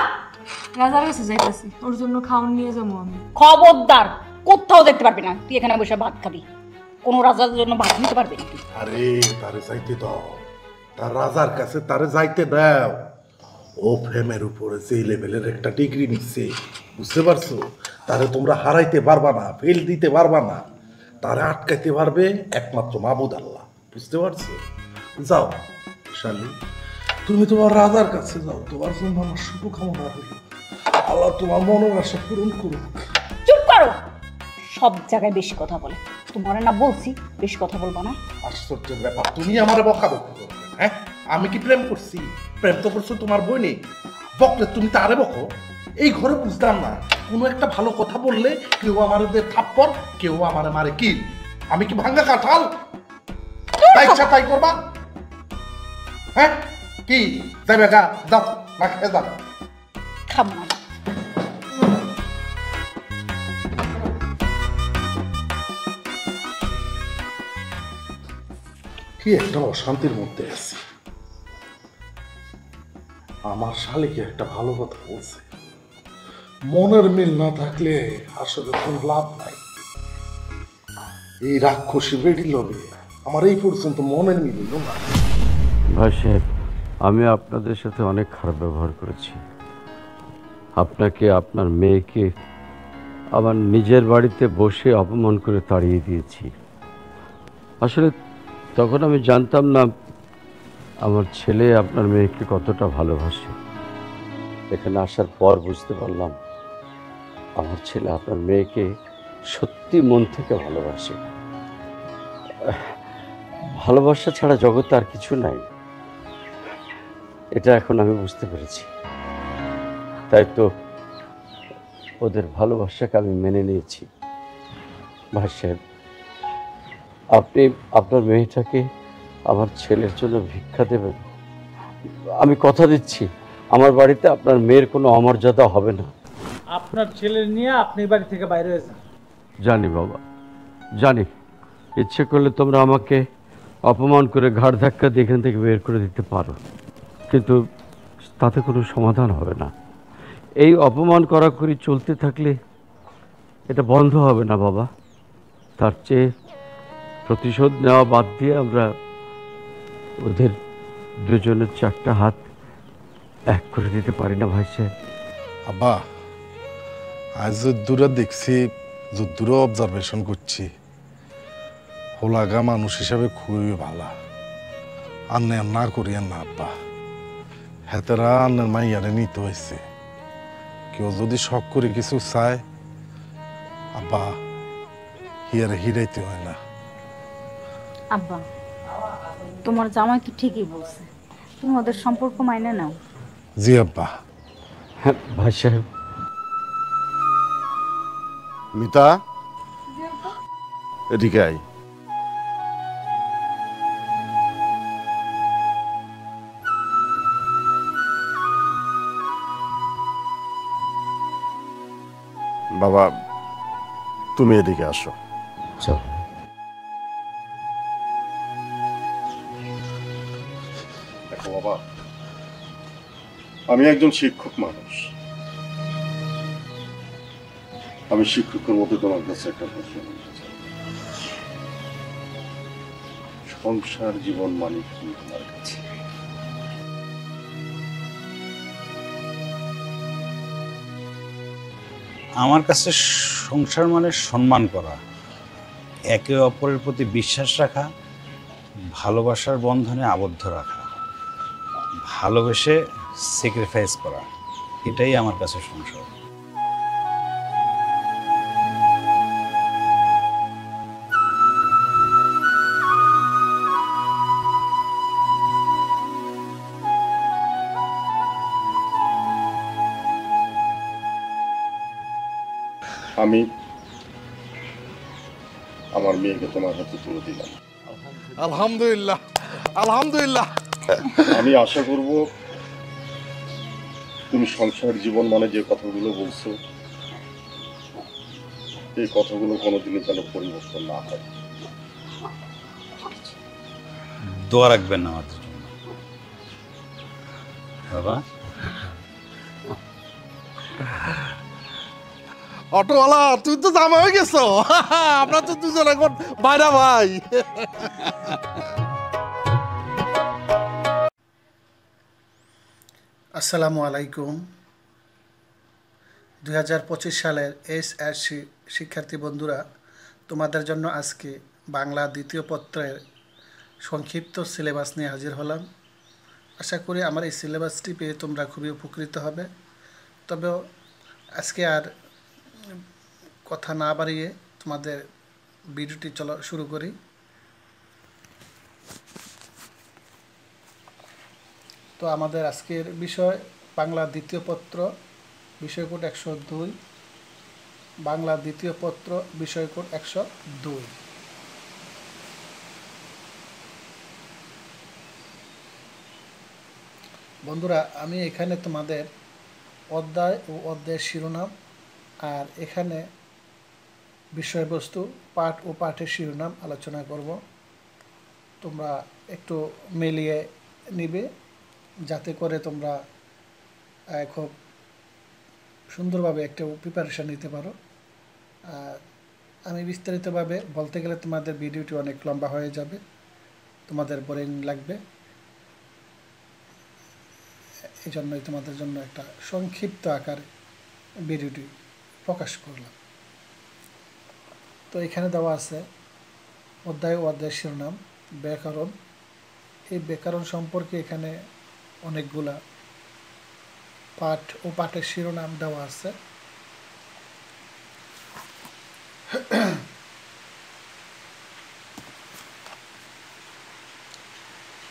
S3: রাজার কাছে যাইতেছি, ওর জন্য খাওয়ান নিয়ে যাবো আমি।
S7: খবরদার, কোথাও দেখতে পারবি না, তুই এখানে বসে ভাত খাবি। কোনো রাজার জন্য ভাত নিতে পারবি না তুই।
S6: আরে তারে যাইতে দাও, তার রাজার কাছে তারে যাইতে দাও। ও প্রেমের উপরে যে লেভেলের একটা ডিগ্রি নিচ্ছে, বুঝতে পারছো? তারে তোমরা হারাইতে পারবা না, ফেল দিতে পারবা না, তারে আটকাইতে পারবে একমাত্র মাবুদ আল্লাহ, বুঝতে পারছো? যাও শালি, তুমি তোমার রাজার কাছে যাও, তোমার জন্য আমার শুভকামনা রইল। আল্লাহ তোমার মনের আশা পূরণ করুক।
S7: চুপ করো, সব জায়গায় বেশি কথা বলে। তোমার না বলছি বেশি কথা বলবো না।
S6: আশ্চর্যের ব্যাপার, তুমি আমার বকাবকি করবে? হ্যাঁ, আমি কি প্রেম করছি? প্রেম তো করছো তোমার বোনে, বকলে তুমি তারে বকো। এই ঘরে বুঝতাম না, কোনো একটা ভালো কথা বললে কেউ আমার থাপ্পড়, কেউ আমার মারে কি। আমি কি ভাঙ্গা কাঁঠাল? তাই ইচ্ছা তাই করবা? হ্যাঁ কি যাবে গা, যাও না খেয়ে যাও।
S7: খাবো না।
S6: কি একটা অশান্তির মধ্যে আছি। আমার শালিকে একটা ভালো কথা বলছে, মনের মিল না থাকলে আসলে কোনো লাভ নাই। এই রাক্ষসী বেড়ি লবে আমার এই পর্যন্ত মনের মিল হলো না।
S8: ভাই সাহেব, আমি আপনাদের সাথে অনেক খারাপ ব্যবহার করেছি। আপনাকে, আপনার মেয়েকে আমার নিজের বাড়িতে বসে অপমান করে তাড়িয়ে দিয়েছি। আসলে তখন আমি জানতাম না আমার ছেলে আপনার মেয়েকে কতটা ভালোবাসে। এখানে আসার পর বুঝতে পারলাম আমার ছেলে আপনার মেয়েকে সত্যি মন থেকে ভালোবাসে। ভালোবাসা ছাড়া জগতে আর কিছু নাই, এটা এখন আমি বুঝতে পেরেছি। তাই তো ওদের ভালোবাসাকে আমি মেনে নিয়েছি। ভাই সাহেব, আপনি আপনার মেয়েটাকে আমার ছেলের জন্য ভিক্ষা দেবেন। আমি কথা দিচ্ছি আমার বাড়িতে আপনার মেয়ের কোনো অমর্যাদা হবে না।
S4: আপনার ছেলে নিয়ে আপনি বাড়ি থেকে বাইরে হয়ে যান।
S8: জানি বাবা, জানি। ইচ্ছে করলে তোমরা আমাকে অপমান করে ঘাড় ধাক্কা দিয়ে এখান থেকে বের করে দিতে পারো, কিন্তু তাতে কোনো সমাধান হবে না। এই অপমান করাকরি চলতে থাকলে এটা বন্ধ হবে না বাবা। তার চেয়ে প্রতিশোধ নেওয়া বাদ দিয়ে আমরা ওদের দুজনের চারটা হাত এক করে দিতে পারি না ভাই সাহেব?
S6: আব্বা, আজ যদ্দূরে দেখছি, যদ্দূরে অবজারভেশন করছি, হোলাগা মানুষ হিসাবে খুবই ভালো। আন্নে না করিয়েন না আব্বা, হেতেরা আন্নের মাইয়ারে নিতে হয়েছে। কেউ যদি শখ করে কিছু চায় আব্বা, হিয়ারে হিরাইতে হয় না।
S7: আব্বা, তোমার জামাই তো ঠিকই বলছে, তুমি ওদের সম্পর্ক মাইনে নাও।
S6: জি আব্বা।
S8: হ্যাঁ ভাই সাহেব।
S5: মিতা, এদিকে আয়। বাবা, তুমি এদিকে আসো।
S8: চল।
S5: দেখো বাবা, আমি একজন শিক্ষক মানুষ। আমি শিক্ষকের মধ্যে তোমার কাছে একটা প্রশ্ন করতে চাই। সংসার জীবন মানে কি তোমার কাছে?
S1: আমার কাছে সংসার মানে সম্মান করা, একে অপরের প্রতি বিশ্বাস রাখা, ভালোবাসার বন্ধনে আবদ্ধ রাখা, ভালোবেসে স্যাক্রিফাইস করা, এটাই আমার কাছে সংসার।
S5: আমি আমার মেয়েকে তোমার হাতে তুলে দিলাম।
S6: আলহামদুলিল্লাহ, আলহামদুলিল্লাহ।
S5: আমি আশা করব তুমি সংসার জীবন মানে যে কথাগুলো বলছো এই কথাগুলো কোনোদিনই যেন পরিবর্তন না হয়।
S1: দোয়া রাখবেন না আমাদের জন্য বাবা।
S6: অটোওয়ালা তুই তো জামা হয়ে গেছো। আমরা তো দুজন এখন বাইরা ভাই।
S12: আসসালামু আলাইকুম। 2025 সালের এসএসসি শিক্ষার্থী বন্ধুরা, তোমাদের জন্য আজকে বাংলা দ্বিতীয় পত্রের সংক্ষিপ্ত সিলেবাস নিয়ে হাজির হলাম। আশা করি আমার এই সিলেবাসটি পেয়ে তোমরা খুবই উপকৃত হবে। তবে আজকে আর কথা না বাড়িয়ে তোমাদের ভিডিওটি শুরু করি। তো আমাদের আজকের বিষয় বাংলা দ্বিতীয় পত্র, বিষয়কোড 102। বাংলা দ্বিতীয় পত্র, বিষয়কোড 102। বন্ধুরা, আমি এখানে তোমাদের অধ্যায় ও অধ্যায়ের শিরোনাম আর এখানে বিষয়বস্তু, পাঠ ও পাঠের শিরোনাম আলোচনা করব। তোমরা একটু মিলিয়ে নিবে যাতে করে তোমরা খুব সুন্দরভাবে একটা প্রিপারেশান নিতে পারো। আমি বিস্তারিতভাবে বলতে গেলে তোমাদের ভিডিওটি অনেক লম্বা হয়ে যাবে, তোমাদের বোরিং লাগবে। এই জন্যই তোমাদের জন্য একটা সংক্ষিপ্ত আকারে ভিডিওটি প্রকাশ করলাম। তো এখানে দেওয়া আছে অধ্যায় ও অধ্যায়ের শিরোনাম ব্যাকরণ। এই ব্যাকরণ সম্পর্কে এখানে অনেকগুলা পাঠ ও পাঠের শিরোনাম দেওয়া আছে।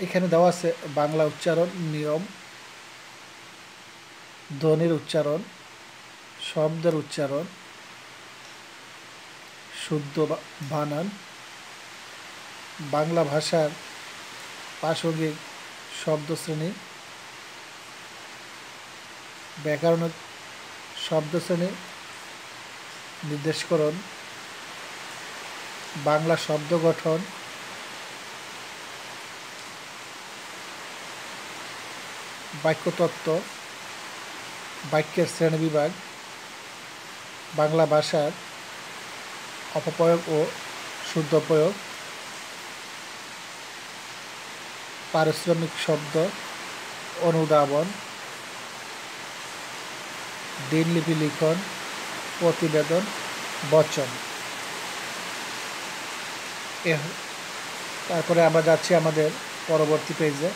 S12: এখানে দেওয়া আছে বাংলা উচ্চারণ নিয়ম, ধ্বনির উচ্চারণ, শব্দের উচ্চারণ, শুদ্ধ বানান, বাংলা ভাষার প্রাসঙ্গিক শব্দশ্রেণী, ব্যাকরণিক শব্দশ্রেণী নির্দেশকরণ, বাংলা শব্দ গঠন, বাক্যতত্ত্ব, বাক্যের শ্রেণীবিভাগ, বাংলা ভাষার অপপ্রয়োগ ও শুদ্ধ প্রয়োগ, পারিশ্রমিক শব্দ অনুধাবন, দিনলিপি লিখন, প্রতিবেদন, বচন। তারপরে আমরা যাচ্ছি আমাদের পরবর্তী পেজে।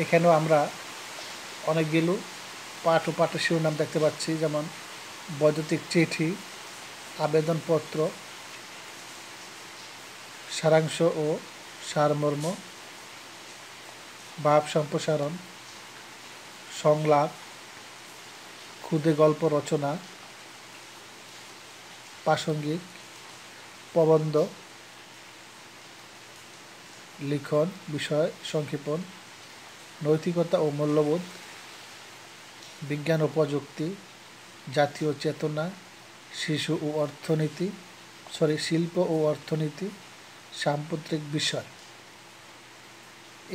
S12: এখানেও আমরা অনেকগুলো পাঠ ও পাঠের শিরোনাম দেখতে পাচ্ছি, যেমন বৈদ্যুতিক চিঠি, আবেদনপত্র, সারাংশ ও সারমর্ম, ভাব সম্প্রসারণ, সংলাপ, ক্ষুদে গল্প রচনা, প্রাসঙ্গিক, প্রবন্ধ লিখন, বিষয় সংক্ষেপণ, নৈতিকতা ও মূল্যবোধ, বিজ্ঞান ও প্রযুক্তি, জাতীয় চেতনা, শিশু ও অর্থনীতি, শিল্প ও অর্থনীতি, সাম্প্রতিক বিষয়।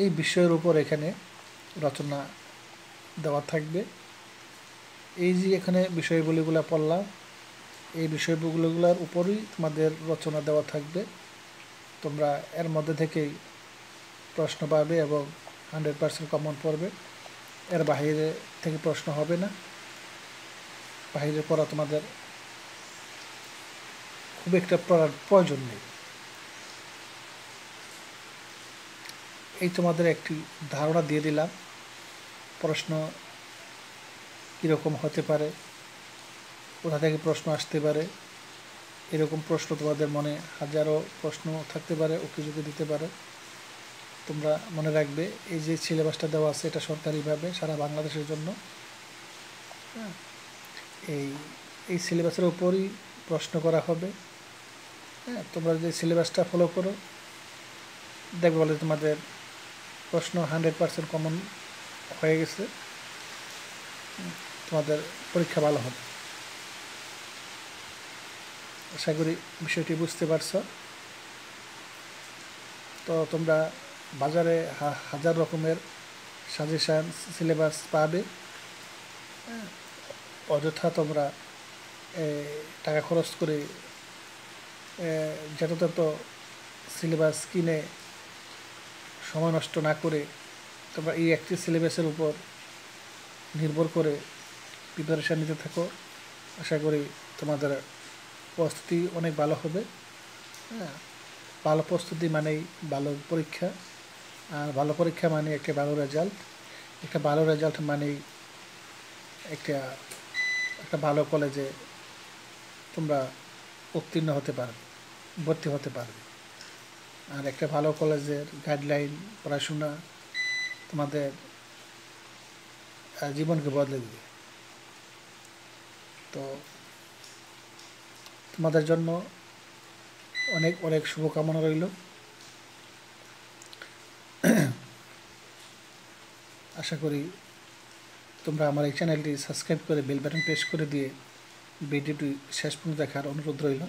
S12: এই বিষয়ের উপর এখানে রচনা দেওয়া থাকবে। এই যে এখানে বিষয়গুলিগুলো পড়লাম, এই বিষয়গুলোর উপরই তোমাদের রচনা দেওয়া থাকবে। তোমরা এর মধ্যে থেকেই প্রশ্ন পাবে এবং 100% কমন পড়বে। এর বাইরে থেকে প্রশ্ন হবে না। বাইরে পড়া তোমাদের খুব একটা পড়ার প্রয়োজন নেই। এই তোমাদের একটি ধারণা দিয়ে দিলাম প্রশ্ন কীরকম হতে পারে, কোথা থেকে প্রশ্ন আসতে পারে। এরকম প্রশ্ন তোমাদের মনে হাজারো প্রশ্ন থাকতে পারে, অভিযোগে দিতে পারে। তোমরা মনে রাখবে এই যে সিলেবাসটা দেওয়া আছে এটা সরকারিভাবে সারা বাংলাদেশের জন্য। এই সিলেবাসের উপরই প্রশ্ন করা হবে। তোমরা যদি সিলেবাসটা ফলো করো দেখবে বলে তোমাদের প্রশ্ন 100% কমন হয়ে গেছে, তোমাদের পরীক্ষা ভালো হবে। আশা করি বিষয়টি বুঝতে পারছো। তো তোমরা বাজারে হাজার রকমের সাজেশান সিলেবাস পাবে, অযথা তোমরা টাকা খরচ করে যত সিলেবাস কিনে সময় নষ্ট না করে তোমরা এই একটি সিলেবাসের উপর নির্ভর করে প্রিপারেশান নিতে থাকো। আশা করি তোমাদের প্রস্তুতি অনেক ভালো হবে। ভালো প্রস্তুতি মানেই ভালো পরীক্ষা, আর ভালো পরীক্ষা মানে একটা ভালো রেজাল্ট। একটা ভালো রেজাল্ট মানেই একটা ভালো কলেজে তোমরা উত্তীর্ণ হতে পারবে, ভর্তি হতে পারবে। আর একটা ভালো কলেজের গাইডলাইন পড়াশোনা তোমাদের জীবনকে বদলে দেবে। তো তোমাদের জন্য অনেক অনেক শুভকামনা রইল। আশা করি তোমরা আমার এই চ্যানেলটি সাবস্ক্রাইব করে বেল বাটন প্রেস করে দিয়ে ভিডিওটি শেষ পর্যন্ত দেখার অনুরোধ রইল।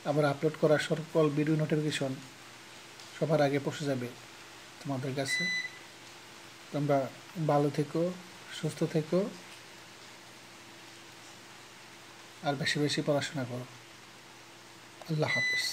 S12: আবার আপলোড করা সকল ভিডিও নোটিফিকেশন সবার আগে পৌঁছে যাবে তোমাদের কাছে। তোমরা ভালো থেকো, সুস্থ থেকো, আর বেশি বেশি পড়াশোনা করো। আল্লাহ হাফেজ।